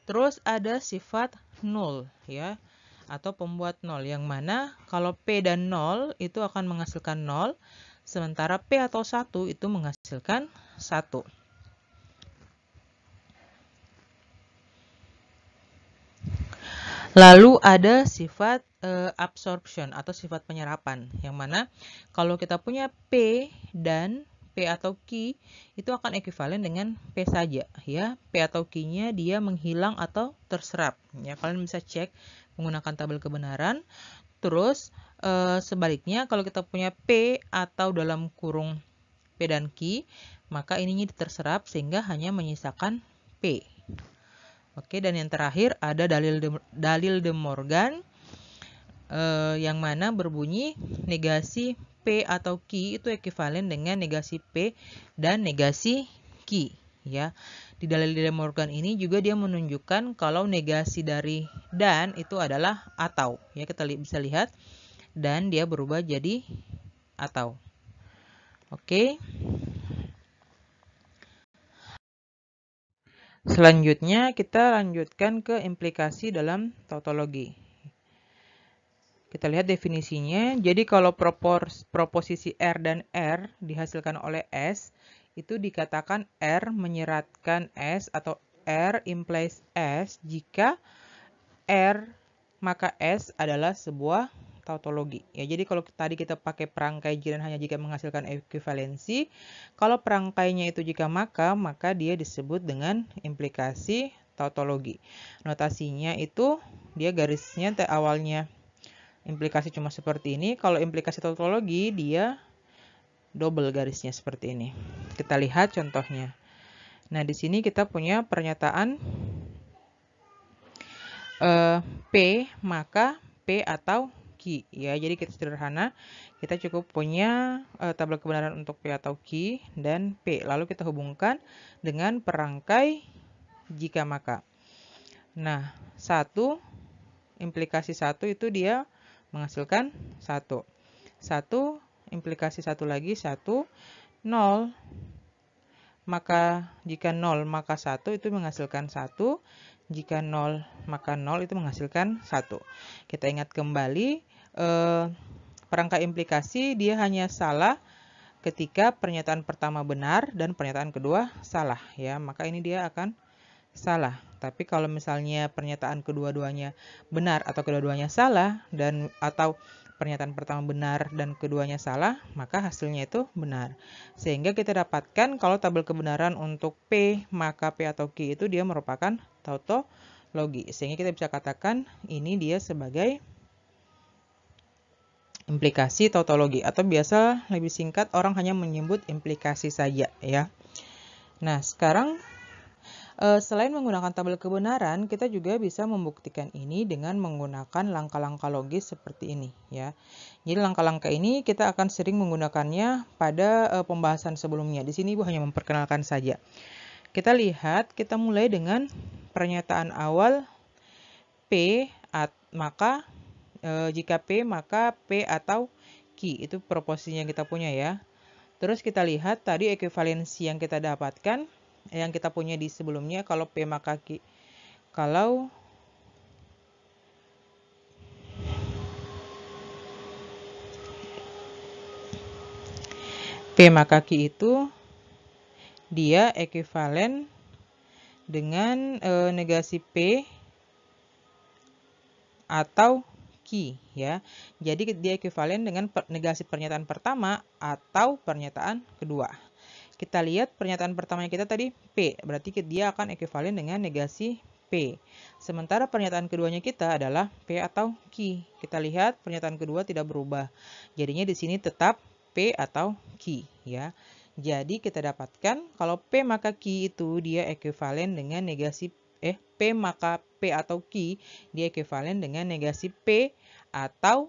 Terus ada sifat nol ya atau pembuat nol yang mana kalau P dan 0 itu akan menghasilkan 0 sementara P atau 1 itu menghasilkan 1. Lalu ada sifat absorption atau sifat penyerapan yang mana kalau kita punya P dan P atau Q itu akan ekuivalen dengan P saja ya. P atau Q-nya dia menghilang atau terserap ya. Kalian bisa cek menggunakan tabel kebenaran. Terus sebaliknya kalau kita punya P atau dalam kurung P dan Q maka ininya terserap sehingga hanya menyisakan P. Oke, dan yang terakhir ada dalil De Morgan yang mana berbunyi negasi P atau Q itu ekuivalen dengan negasi P dan negasi Q ya. Di dalil De Morgan ini juga dia menunjukkan kalau negasi dari dan itu adalah atau ya, kita bisa lihat dan dia berubah jadi atau. Oke. Selanjutnya kita lanjutkan ke implikasi dalam tautologi. Kita lihat definisinya. Jadi kalau proposisi R dan R dihasilkan oleh S, itu dikatakan R menyeratkan S atau R implies S jika R maka S adalah sebuah tautologi. Ya, jadi kalau tadi kita pakai perangkai jiran hanya jika menghasilkan ekuivalensi, kalau perangkainya itu jika maka dia disebut dengan implikasi tautologi. Notasinya itu dia garisnya awalnya implikasi cuma seperti ini. Kalau implikasi tautologi dia double garisnya seperti ini. Kita lihat contohnya. Nah, di sini kita punya pernyataan P maka P atau Q ya. Jadi kita sederhana, kita cukup punya tabel kebenaran untuk P atau Q dan P. Lalu kita hubungkan dengan perangkai jika maka. Nah, implikasi 1 itu dia menghasilkan 1. 1 implikasi 1 lagi 1 0. Maka jika 0 maka 1 itu menghasilkan 1. Jika 0 maka 0 itu menghasilkan 1. Kita ingat kembali perangkai implikasi dia hanya salah ketika pernyataan pertama benar dan pernyataan kedua salah ya. Maka ini dia akan salah. Tapi kalau misalnya pernyataan kedua-duanya benar atau kedua-duanya salah dan atau pernyataan pertama benar dan keduanya salah, maka hasilnya itu benar. Sehingga kita dapatkan kalau tabel kebenaran untuk P maka P atau Q itu dia merupakan tautologi. Sehingga kita bisa katakan ini dia sebagai implikasi tautologi atau biasa lebih singkat orang hanya menyebut implikasi saja ya. Nah, sekarang selain menggunakan tabel kebenaran, kita juga bisa membuktikan ini dengan menggunakan langkah-langkah logis seperti ini ya. Jadi langkah-langkah ini kita akan sering menggunakannya pada pembahasan sebelumnya. Di sini Ibu hanya memperkenalkan saja. Kita lihat, kita mulai dengan pernyataan awal P maka jika P maka P atau Q itu proposisinya yang kita punya ya. Terus kita lihat tadi ekuivalensi yang kita dapatkan yang kita punya di sebelumnya kalau P maka Q. Kalau P maka Q itu dia ekuivalen dengan negasi P atau Q ya. Jadi dia ekuivalen dengan negasi pernyataan pertama atau pernyataan kedua. Kita lihat pernyataan pertamanya kita tadi P, berarti dia akan ekuivalen dengan negasi P. Sementara pernyataan keduanya kita adalah P atau Q. Kita lihat pernyataan kedua tidak berubah. Jadinya di sini tetap P atau Q ya. Jadi kita dapatkan kalau P maka Q itu dia ekuivalen dengan negasi P maka P atau Q dia ekuivalen dengan negasi P atau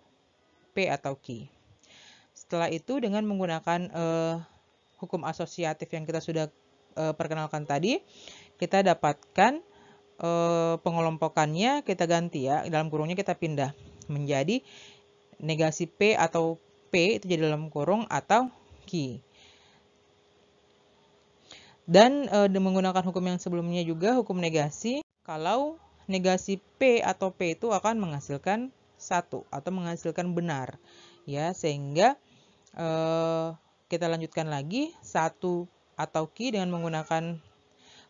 Q. Setelah itu dengan menggunakan hukum asosiatif yang kita sudah perkenalkan tadi, kita dapatkan pengelompokannya kita ganti ya, dalam kurungnya kita pindah menjadi negasi P atau P itu jadi dalam kurung atau Q. Dan menggunakan hukum yang sebelumnya juga, hukum negasi, kalau negasi P atau P itu akan menghasilkan satu atau menghasilkan benar. Ya, sehingga kita lanjutkan lagi, satu atau Q dengan menggunakan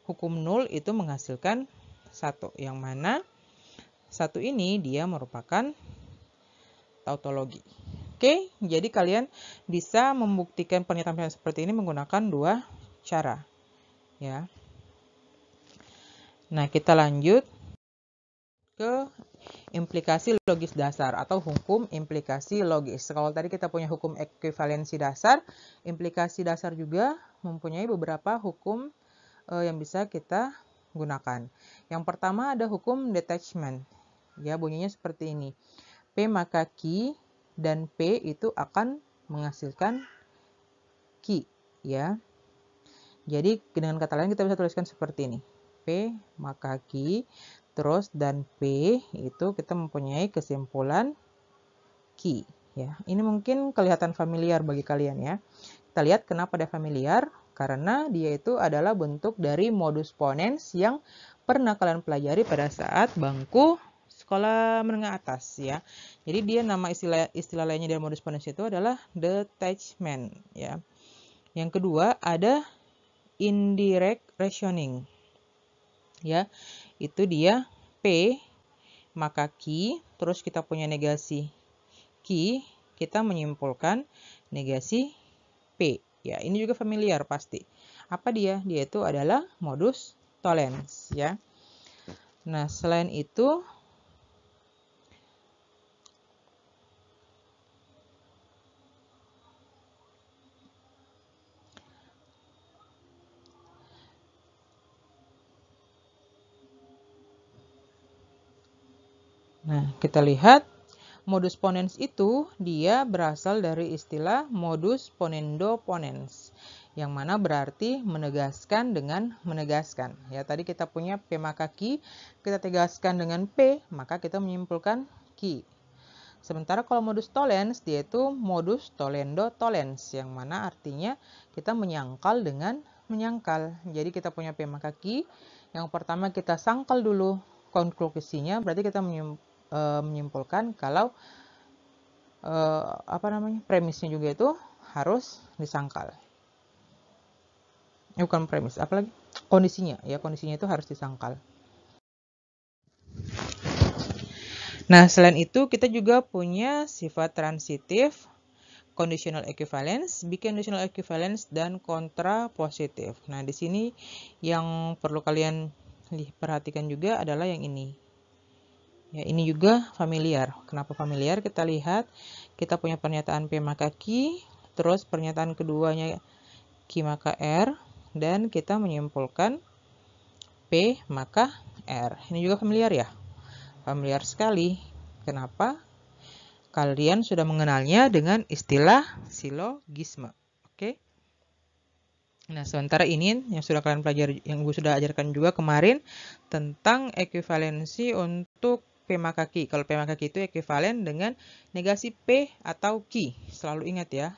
hukum nul itu menghasilkan satu. Yang mana satu ini dia merupakan tautologi. Oke, jadi kalian bisa membuktikan pernyataan seperti ini menggunakan dua cara. Ya. Nah, kita lanjut ke implikasi logis dasar atau hukum implikasi logis. Kalau tadi kita punya hukum ekuivalensi dasar, implikasi dasar juga mempunyai beberapa hukum yang bisa kita gunakan. Yang pertama ada hukum detachment. Ya, bunyinya seperti ini. P maka Q dan P itu akan menghasilkan Q, ya. Jadi dengan kata lain kita bisa tuliskan seperti ini. P maka Q, terus dan P itu kita mempunyai kesimpulan Q. Ya, ini mungkin kelihatan familiar bagi kalian ya. Kita lihat kenapa dia familiar, karena dia itu adalah bentuk dari modus ponens yang pernah kalian pelajari pada saat bangku sekolah menengah atas ya. Jadi dia nama istilah lainnya dari modus ponens itu adalah detachment ya. Yang kedua ada indirect rationing. Ya, itu dia P maka Q, terus kita punya negasi Q, kita menyimpulkan negasi P. Ya, ini juga familiar pasti. Apa dia? Dia itu adalah modus tollens ya. Nah, selain itu kita lihat modus ponens itu dia berasal dari istilah modus ponendo ponens, yang mana berarti menegaskan dengan menegaskan. Ya, tadi kita punya P maka Q, kita tegaskan dengan P, maka kita menyimpulkan Q. Sementara kalau modus tollens, dia itu modus tollendo tollens, yang mana artinya kita menyangkal dengan menyangkal. Jadi kita punya P maka Q, yang pertama kita sangkal dulu konklusinya, berarti kita menyimpulkan kalau premisnya juga itu harus disangkal. Bukan premis, apalagi kondisinya ya, kondisinya itu harus disangkal. Nah, selain itu kita juga punya sifat transitif, conditional equivalence, biconditional equivalence, dan kontrapositif. Nah, di sini yang perlu kalian perhatikan juga adalah yang ini. Ya, ini juga familiar. Kenapa familiar? Kita lihat, kita punya pernyataan P maka Q, terus pernyataan keduanya Q maka R, dan kita menyimpulkan P maka R. Ini juga familiar ya? Familiar sekali. Kenapa? Kalian sudah mengenalnya dengan istilah silogisme. Oke? Nah, sementara ini yang sudah kalian pelajari, yang gue sudah ajarkan juga kemarin tentang ekuivalensi untuk P maka Q. Kalau P maka Q itu ekuivalen dengan negasi P atau Q. Selalu ingat ya.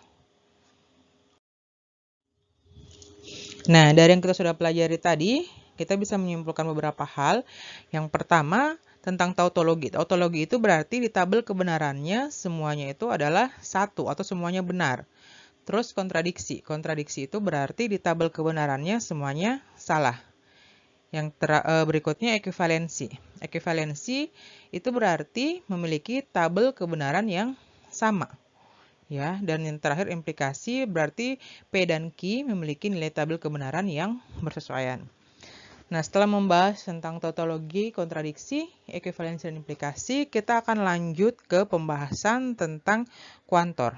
Nah, dari yang kita sudah pelajari tadi, kita bisa menyimpulkan beberapa hal. Yang pertama, tentang tautologi. Tautologi itu berarti di tabel kebenarannya semuanya itu adalah satu atau semuanya benar. Terus kontradiksi. Kontradiksi itu berarti di tabel kebenarannya semuanya salah. Yang berikutnya ekuivalensi. Ekuivalensi itu berarti memiliki tabel kebenaran yang sama. Ya, dan yang terakhir implikasi berarti P dan Q memiliki nilai tabel kebenaran yang bersesuaian. Nah, setelah membahas tentang tautologi, kontradiksi, ekuivalensi, dan implikasi, kita akan lanjut ke pembahasan tentang kuantor.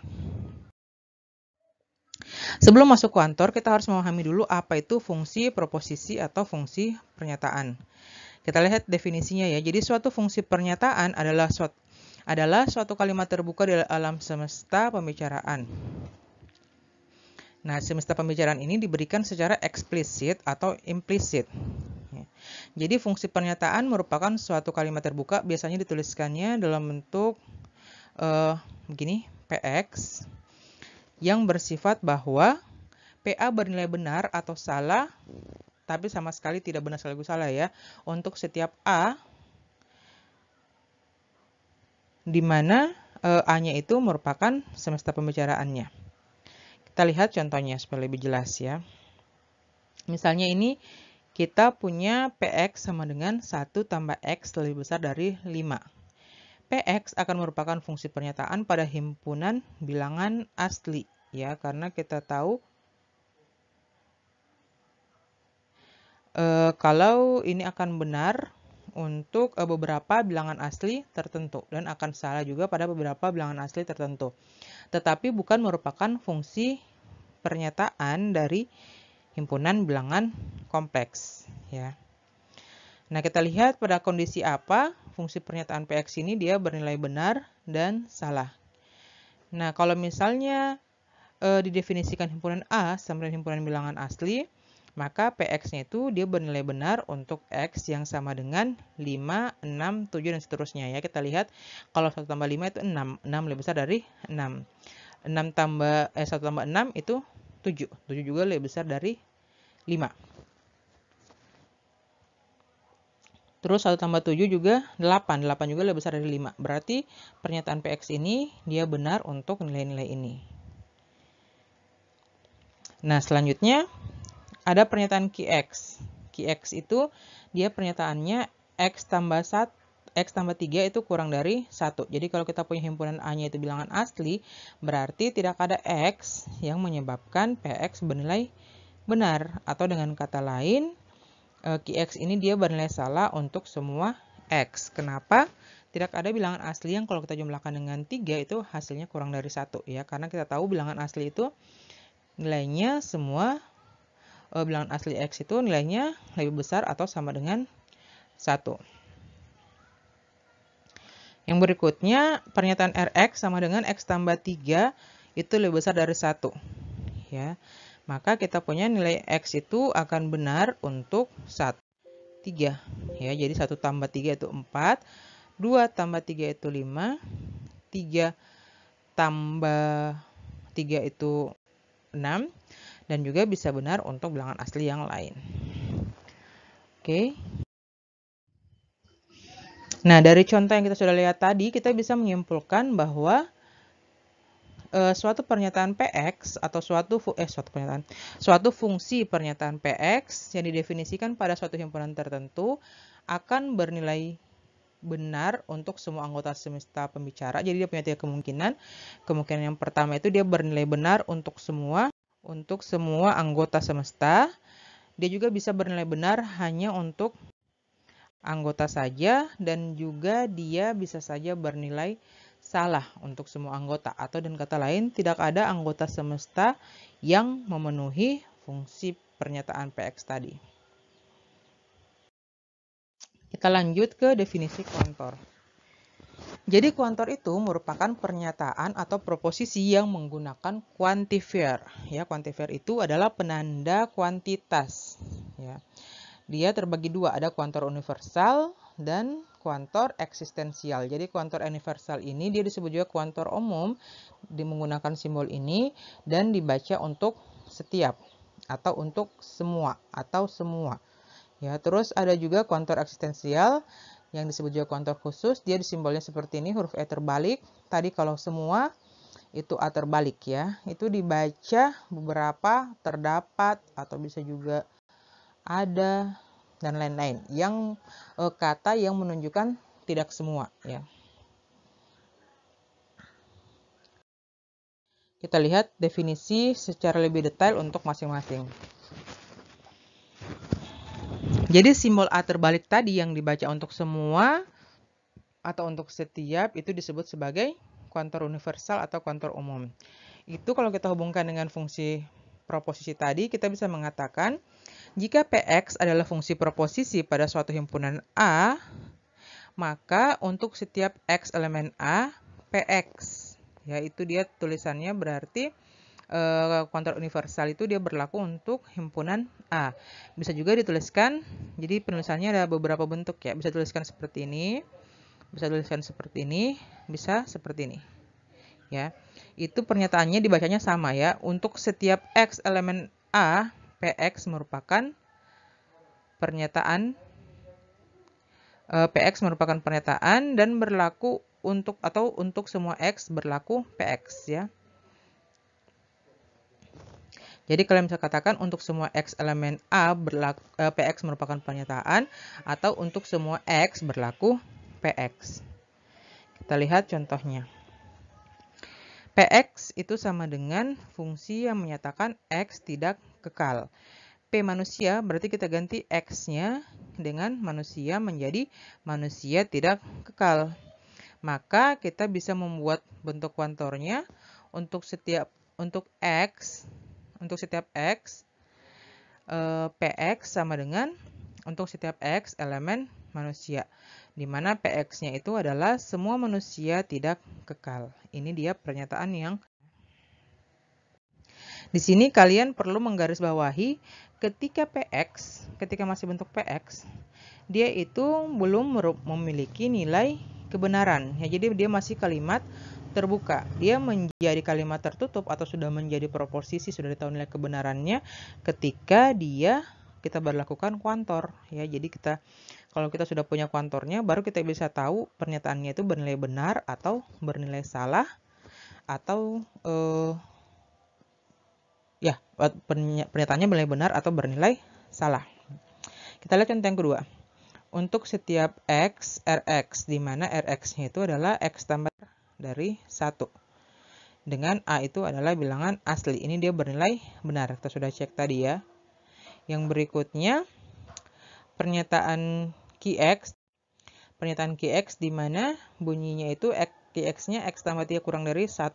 Sebelum masuk kuantor, kita harus memahami dulu apa itu fungsi proposisi atau fungsi pernyataan. Kita lihat definisinya ya. Jadi suatu fungsi pernyataan adalah suatu kalimat terbuka di alam semesta pembicaraan. Nah, semesta pembicaraan ini diberikan secara eksplisit atau implisit. Jadi fungsi pernyataan merupakan suatu kalimat terbuka, biasanya dituliskannya dalam bentuk begini, PX, yang bersifat bahwa PA bernilai benar atau salah, tapi sama sekali tidak benar sekaligus salah ya, untuk setiap A, di mana A-nya itu merupakan semesta pembicaraannya. Kita lihat contohnya supaya lebih jelas ya. Misalnya ini kita punya PX sama dengan 1 tambah X lebih besar dari 5. PX akan merupakan fungsi pernyataan pada himpunan bilangan asli ya, karena kita tahu kalau ini akan benar untuk beberapa bilangan asli tertentu dan akan salah juga pada beberapa bilangan asli tertentu. Tetapi bukan merupakan fungsi pernyataan dari himpunan bilangan kompleks ya. Nah, kita lihat pada kondisi apa fungsi pernyataan PX ini dia bernilai benar dan salah. Nah, kalau misalnya didefinisikan himpunan A sama dengan himpunan bilangan asli, maka PX-nya itu dia bernilai benar untuk X yang sama dengan 5, 6, 7, dan seterusnya ya. Kita lihat kalau 1 tambah 5 itu 6. 6 lebih besar dari 6. 1 tambah 6 itu 7. 7 juga lebih besar dari 5. Terus 1 tambah 7 juga 8. 8 juga lebih besar dari 5. Berarti pernyataan PX ini dia benar untuk nilai-nilai ini. Nah, selanjutnya ada pernyataan QX. QX itu dia pernyataannya X tambah 3 itu kurang dari 1. Jadi kalau kita punya himpunan A-nya itu bilangan asli, berarti tidak ada X yang menyebabkan PX bernilai benar. Atau dengan kata lain, QX ini dia bernilai salah untuk semua X. Kenapa? Tidak ada bilangan asli yang kalau kita jumlahkan dengan 3 itu hasilnya kurang dari 1 ya. Karena kita tahu bilangan asli itu nilainya semua bilangan asli X itu nilainya lebih besar atau sama dengan 1. Yang berikutnya, pernyataan Rx sama dengan X tambah 3 itu lebih besar dari 1. Ya. Maka kita punya nilai X itu akan benar untuk 3. Ya, jadi 1 tambah 3 itu 4. 2 tambah 3 itu 5. 3 tambah 3 itu 6. Dan juga bisa benar untuk bilangan asli yang lain. Oke. Nah, dari contoh yang kita sudah lihat tadi, kita bisa menyimpulkan bahwa suatu pernyataan PX atau suatu fungsi pernyataan PX yang didefinisikan pada suatu himpunan tertentu akan bernilai benar untuk semua anggota semesta pembicara. Jadi dia punya 3 kemungkinan. Kemungkinan yang pertama itu dia bernilai benar untuk semua anggota semesta. Dia juga bisa bernilai benar hanya untuk anggota saja, dan juga dia bisa saja bernilai salah untuk semua anggota. Atau dengan kata lain, tidak ada anggota semesta yang memenuhi fungsi pernyataan PX tadi. Kita lanjut ke definisi kuantor. Jadi kuantor itu merupakan pernyataan atau proposisi yang menggunakan quantifier. Ya, quantifier itu adalah penanda kuantitas. Ya. Dia terbagi 2, ada kuantor universal dan kuantor eksistensial. Jadi kuantor universal ini dia disebut juga kuantor umum, menggunakan simbol ini dan dibaca untuk setiap atau untuk semua atau semua. Ya, terus ada juga kuantor eksistensial yang disebut juga kuantor khusus. Dia disimbolnya seperti ini, huruf E terbalik. Tadi kalau semua itu A terbalik ya. Itu dibaca beberapa, terdapat, atau bisa juga ada, dan lain-lain. Yang kata yang menunjukkan tidak semua ya. Kita lihat definisi secara lebih detail untuk masing-masing. Jadi simbol A terbalik tadi yang dibaca untuk semua atau untuk setiap itu disebut sebagai kuantor universal atau kuantor umum. Itu kalau kita hubungkan dengan fungsi proposisi tadi, kita bisa mengatakan jika PX adalah fungsi proposisi pada suatu himpunan A, maka untuk setiap X elemen A, PX. Ya, itu dia tulisannya berarti kuantor universal itu dia berlaku untuk himpunan A. Bisa juga dituliskan, jadi penulisannya ada beberapa bentuk ya. Bisa tuliskan seperti ini, bisa tuliskan seperti ini, bisa seperti ini. Ya, itu pernyataannya dibacanya sama ya. Untuk setiap X elemen A, PX merupakan pernyataan PX merupakan pernyataan dan berlaku untuk semua X berlaku PX ya. Jadi kalian bisa katakan untuk semua X elemen A PX merupakan pernyataan atau untuk semua X berlaku PX. Kita lihat contohnya. PX itu sama dengan fungsi yang menyatakan X tidak kekal. P manusia berarti kita ganti X-nya dengan manusia menjadi manusia tidak kekal. Maka kita bisa membuat bentuk kuantornya untuk setiap X PX sama dengan untuk setiap X elemen manusia, di mana PX-nya itu adalah semua manusia tidak kekal. Ini dia pernyataan yang di sini kalian perlu menggarisbawahi ketika masih bentuk PX, dia itu belum memiliki nilai kebenaran. Ya, jadi dia masih kalimat terbuka. Dia menjadi kalimat tertutup atau sudah menjadi proposisi, sudah ditahu nilai kebenarannya ketika kita berlakukan kuantor. Ya, jadi kalau kita sudah punya kuantornya, baru kita bisa tahu pernyataannya itu bernilai benar atau bernilai salah, atau pernyataannya bernilai benar atau bernilai salah. Kita lihat contoh yang kedua. Untuk setiap X, Rx, di mana Rx-nya itu adalah X tambah dari 1. Dengan A itu adalah bilangan asli. Ini dia bernilai benar. Kita sudah cek tadi ya. Yang berikutnya, pernyataan Qx. Pernyataan Qx di mana bunyinya itu Qx-nya X tambah 3 kurang dari 1.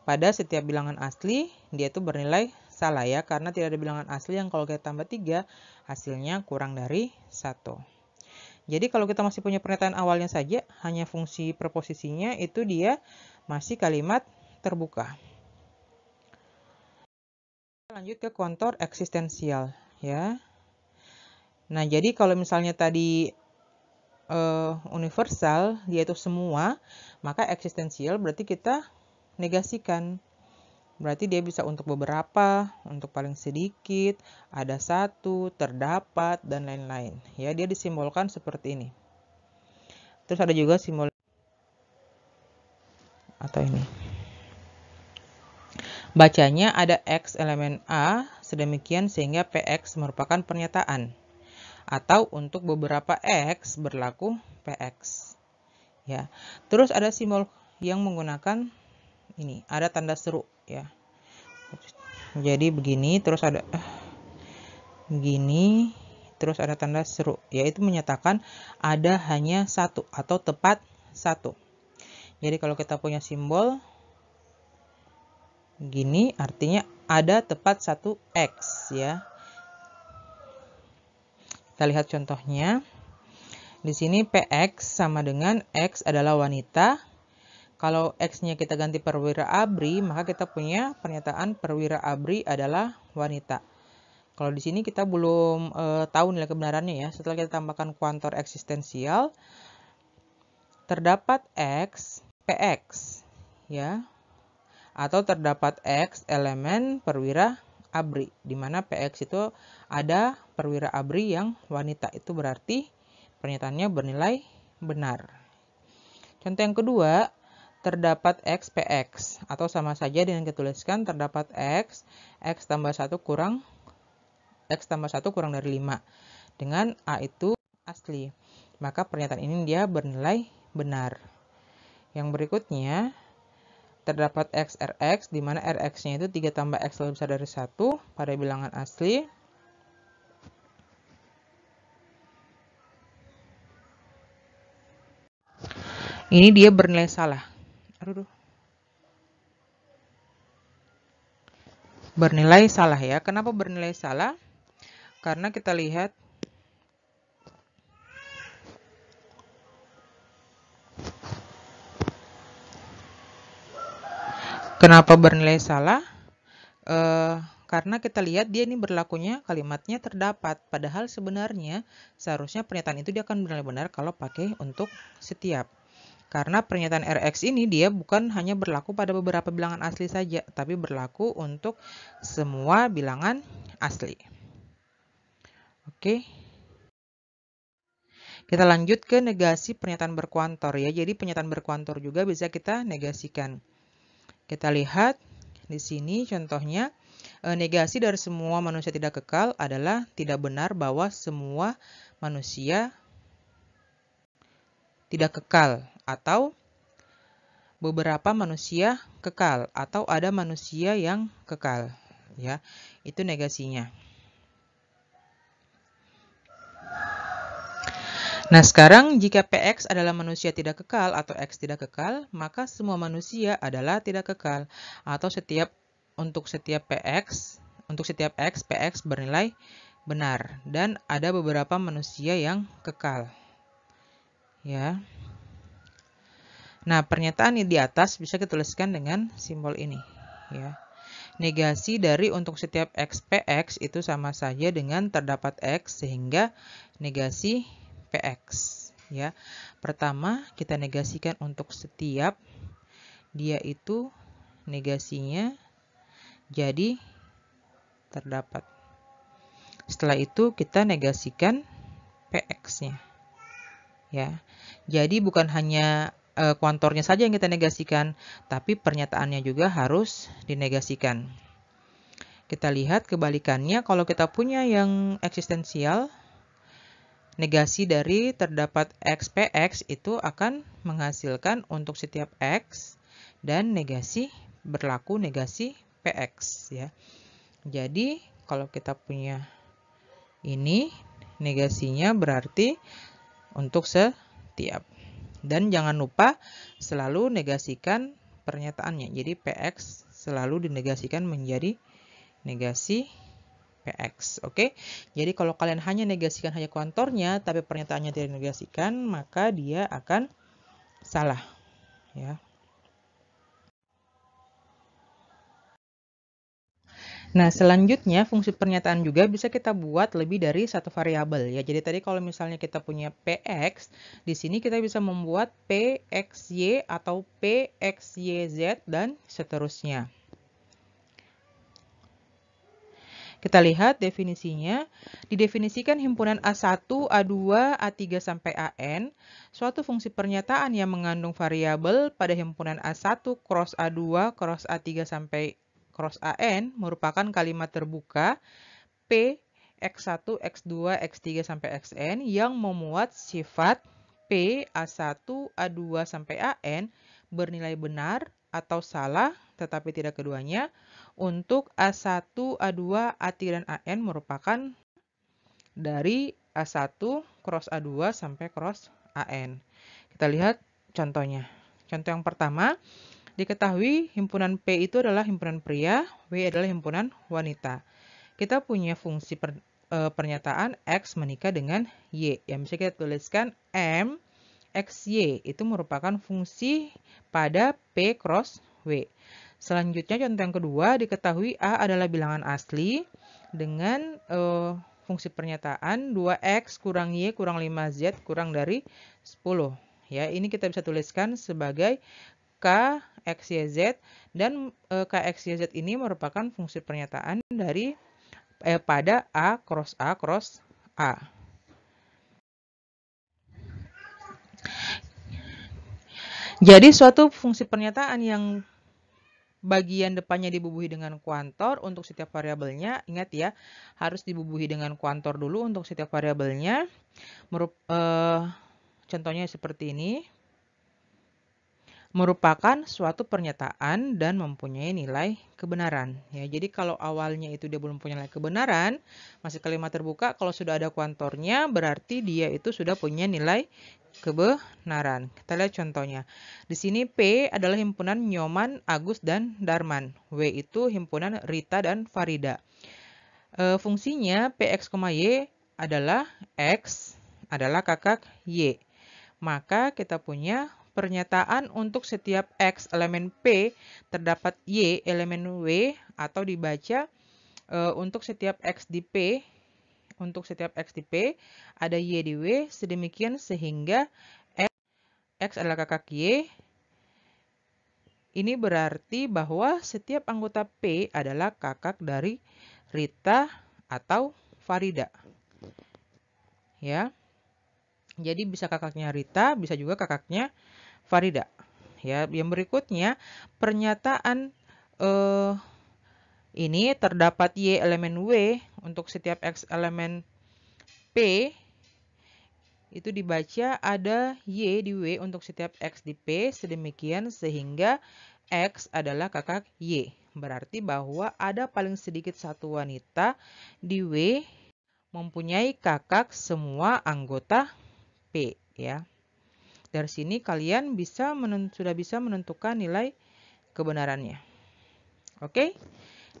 Pada setiap bilangan asli, dia itu bernilai salah ya. Karena tidak ada bilangan asli yang kalau kita tambah 3, hasilnya kurang dari 1. Jadi kalau kita masih punya pernyataan awalnya saja, hanya fungsi preposisinya itu dia masih kalimat terbuka. Lanjut ke kuantor eksistensial ya. Nah, jadi kalau misalnya tadi universal, yaitu semua, maka eksistensial berarti kita negasikan. Berarti dia bisa untuk beberapa, untuk paling sedikit, ada satu, terdapat, dan lain-lain. Ya, dia disimbolkan seperti ini. Terus ada juga simbol atau ini. Bacanya ada X elemen A, sedemikian sehingga PX merupakan pernyataan. Atau untuk beberapa X berlaku PX. Ya. Terus ada simbol yang menggunakan ini, ada tanda seru ya. Jadi begini, terus ada begini, terus ada tanda seru, yaitu menyatakan ada hanya satu atau tepat satu. Jadi kalau kita punya simbol gini, artinya ada tepat satu X ya. Kita lihat contohnya. Di sini PX sama dengan X adalah wanita. Kalau X-nya kita ganti perwira ABRI, maka kita punya pernyataan perwira ABRI adalah wanita. Kalau di sini kita belum tahu nilai kebenarannya ya. Setelah kita tambahkan kuantor eksistensial, terdapat X PX ya. Atau terdapat X elemen perwira ABRI, di mana PX itu ada perwira ABRI yang wanita. Itu berarti pernyataannya bernilai benar. Contoh yang kedua, terdapat X PX, atau sama saja dengan kita tuliskan terdapat X tambah 1 kurang dari 5. Dengan A itu asli. Maka pernyataan ini dia bernilai benar. Yang berikutnya, terdapat X Rx, di mana Rx-nya itu 3 tambah X lebih besar dari 1 pada bilangan asli. Ini dia bernilai salah. Bernilai salah ya. Kenapa bernilai salah? Karena kita lihat kenapa bernilai salah? karena kita lihat dia ini berlakunya kalimatnya terdapat, padahal sebenarnya seharusnya pernyataan itu dia akan benar-benar kalau pakai untuk setiap. Karena pernyataan Rx ini dia bukan hanya berlaku pada beberapa bilangan asli saja, tapi berlaku untuk semua bilangan asli. Oke. Kita lanjut ke negasi pernyataan berkuantor ya. Jadi pernyataan berkuantor juga bisa kita negasikan. Kita lihat di sini contohnya, negasi dari semua manusia tidak kekal adalah tidak benar bahwa semua manusia tidak kekal, atau beberapa manusia kekal, atau ada manusia yang kekal. Ya, itu negasinya. Nah, sekarang jika PX adalah manusia tidak kekal atau X tidak kekal, maka semua manusia adalah tidak kekal. Atau untuk setiap PX, untuk setiap X, PX bernilai benar. Dan ada beberapa manusia yang kekal. Ya. Nah, pernyataan di atas bisa kita tuliskan dengan simbol ini. Ya. Negasi dari untuk setiap X, PX itu sama saja dengan terdapat X, sehingga negasi PX. Ya, pertama kita negasikan untuk setiap, dia itu negasinya jadi terdapat. Setelah itu kita negasikan PX-nya. Ya, jadi bukan hanya kuantornya saja yang kita negasikan, tapi pernyataannya juga harus dinegasikan. Kita lihat kebalikannya, kalau kita punya yang eksistensial, negasi dari terdapat X, PX itu akan menghasilkan untuk setiap X dan negasi berlaku negasi PX ya. Jadi kalau kita punya ini negasinya berarti untuk setiap. Dan jangan lupa selalu negasikan pernyataannya. Jadi PX selalu dinegasikan menjadi negasi PX. Oke. Jadi kalau kalian hanya negasikan hanya kuantornya tapi pernyataannya tidak dinegasikan, maka dia akan salah ya. Nah, selanjutnya fungsi pernyataan juga bisa kita buat lebih dari satu variabel ya. Jadi tadi kalau misalnya kita punya PX, di sini kita bisa membuat PXY atau PXYZ dan seterusnya. Kita lihat definisinya. Didefinisikan himpunan A1, A2, A3 sampai AN, suatu fungsi pernyataan yang mengandung variabel pada himpunan A1 cross A2 cross A3 sampai cross AN merupakan kalimat terbuka P X1, X2, X3 sampai Xn yang memuat sifat P A1, A2 sampai AN bernilai benar atau salah tetapi tidak keduanya. Untuk A1, A2, A3, dan AN merupakan dari A1 cross A2 sampai cross AN. Kita lihat contohnya. Contoh yang pertama, diketahui himpunan P itu adalah himpunan pria, W adalah himpunan wanita. Kita punya fungsi pernyataan X menikah dengan Y. Yang bisa kita tuliskan M XY itu merupakan fungsi pada P cross W. Selanjutnya contoh yang kedua, diketahui A adalah bilangan asli dengan fungsi pernyataan 2X kurang Y kurang 5Z kurang dari 10. Ya, ini kita bisa tuliskan sebagai K XYZ dan K XYZ ini merupakan fungsi pernyataan dari pada A cross A. Jadi suatu fungsi pernyataan yang bagian depannya dibubuhi dengan kuantor untuk setiap variabelnya, ingat ya, harus dibubuhi dengan kuantor dulu untuk setiap variabelnya. Contohnya seperti ini. Merupakan suatu pernyataan dan mempunyai nilai kebenaran. Ya, jadi kalau awalnya itu dia belum punya nilai kebenaran, masih kalimat terbuka, kalau sudah ada kuantornya berarti dia itu sudah punya nilai kebenaran. Kita lihat contohnya. Di sini P adalah himpunan Nyoman, Agus, dan Darman. W itu himpunan Rita dan Farida. Fungsinya PX, Y adalah X adalah kakak Y. Maka kita punya pernyataan untuk setiap X elemen P terdapat Y elemen W, atau dibaca untuk setiap X di P, ada Y di W, sedemikian sehingga X adalah kakak Y. Ini berarti bahwa setiap anggota P adalah kakak dari Rita atau Farida. Ya. Jadi bisa kakaknya Rita, bisa juga kakaknya Farida. Ya, yang berikutnya pernyataan ini terdapat Y elemen W untuk setiap X elemen P, itu dibaca ada Y di W untuk setiap X di P, sedemikian sehingga X adalah kakak Y. Berarti bahwa ada paling sedikit satu wanita di W mempunyai kakak semua anggota P, ya. Dari sini kalian sudah bisa menentukan nilai kebenarannya. Oke?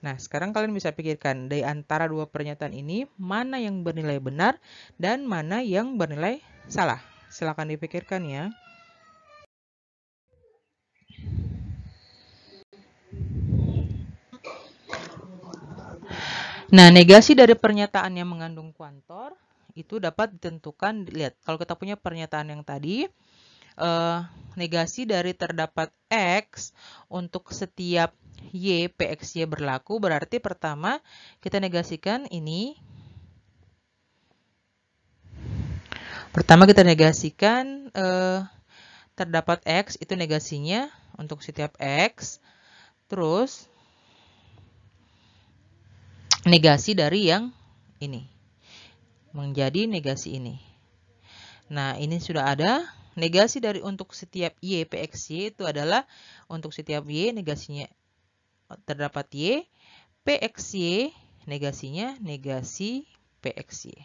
Nah, sekarang kalian bisa pikirkan dari antara dua pernyataan ini mana yang bernilai benar dan mana yang bernilai salah. Silakan dipikirkan ya. Nah, negasi dari pernyataan yang mengandung kuantor itu dapat ditentukan. Lihat, kalau kita punya pernyataan yang tadi, negasi dari terdapat X untuk setiap Y, PXY berlaku, berarti pertama kita negasikan ini. Pertama kita negasikan terdapat X, itu negasinya untuk setiap X. Terus negasi dari yang ini menjadi negasi ini. Nah, ini sudah ada. Negasi dari untuk setiap Y, PXY itu adalah untuk setiap Y negasinya terdapat Y, PXY negasinya negasi PXY.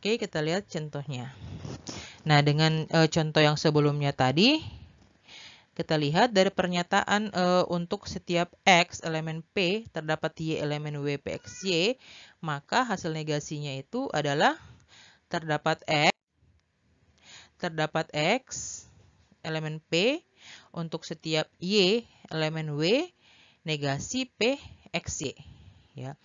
Oke, kita lihat contohnya. Nah, dengan contoh yang sebelumnya tadi, kita lihat dari pernyataan untuk setiap X elemen P terdapat Y elemen W PXY, maka hasil negasinya itu adalah terdapat X elemen P untuk setiap Y elemen W negasi P XY. Ya.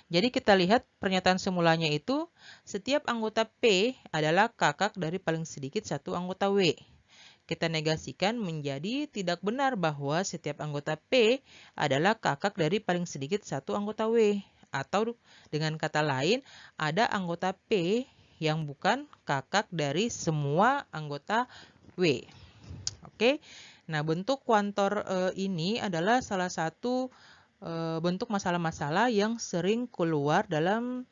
Jadi kita lihat pernyataan semulanya itu setiap anggota P adalah kakak dari paling sedikit satu anggota W. Kita negasikan menjadi tidak benar bahwa setiap anggota P adalah kakak dari paling sedikit satu anggota W. Atau dengan kata lain, ada anggota P yang bukan kakak dari semua anggota W. Oke. Nah, bentuk kuantor ini adalah salah satu bentuk masalah-masalah yang sering keluar dalam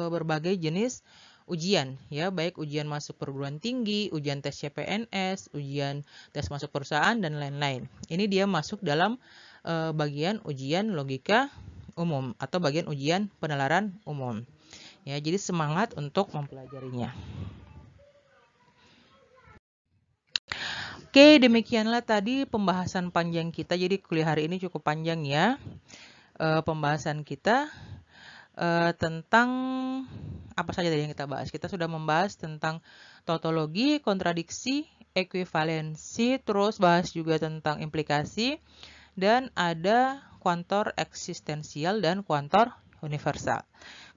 berbagai jenis ujian, ya, baik ujian masuk perguruan tinggi, ujian tes CPNS, ujian tes masuk perusahaan, dan lain-lain. Ini dia masuk dalam bagian ujian logika umum atau bagian ujian penalaran umum. Ya, jadi semangat untuk mempelajarinya. Oke, demikianlah tadi pembahasan panjang kita. Jadi kuliah hari ini cukup panjang ya. Pembahasan kita tentang apa saja tadi yang kita bahas. Kita sudah membahas tentang tautologi, kontradiksi, ekuivalensi, terus bahas juga tentang implikasi, dan ada kuantor eksistensial dan kuantor universal.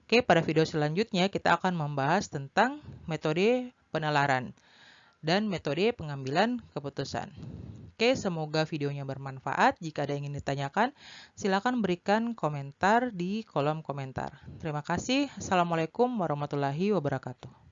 Oke, pada video selanjutnya kita akan membahas tentang metode penalaran dan metode pengambilan keputusan. Oke, semoga videonya bermanfaat. Jika ada yang ingin ditanyakan, silakan berikan komentar di kolom komentar. Terima kasih. Assalamualaikum warahmatullahi wabarakatuh.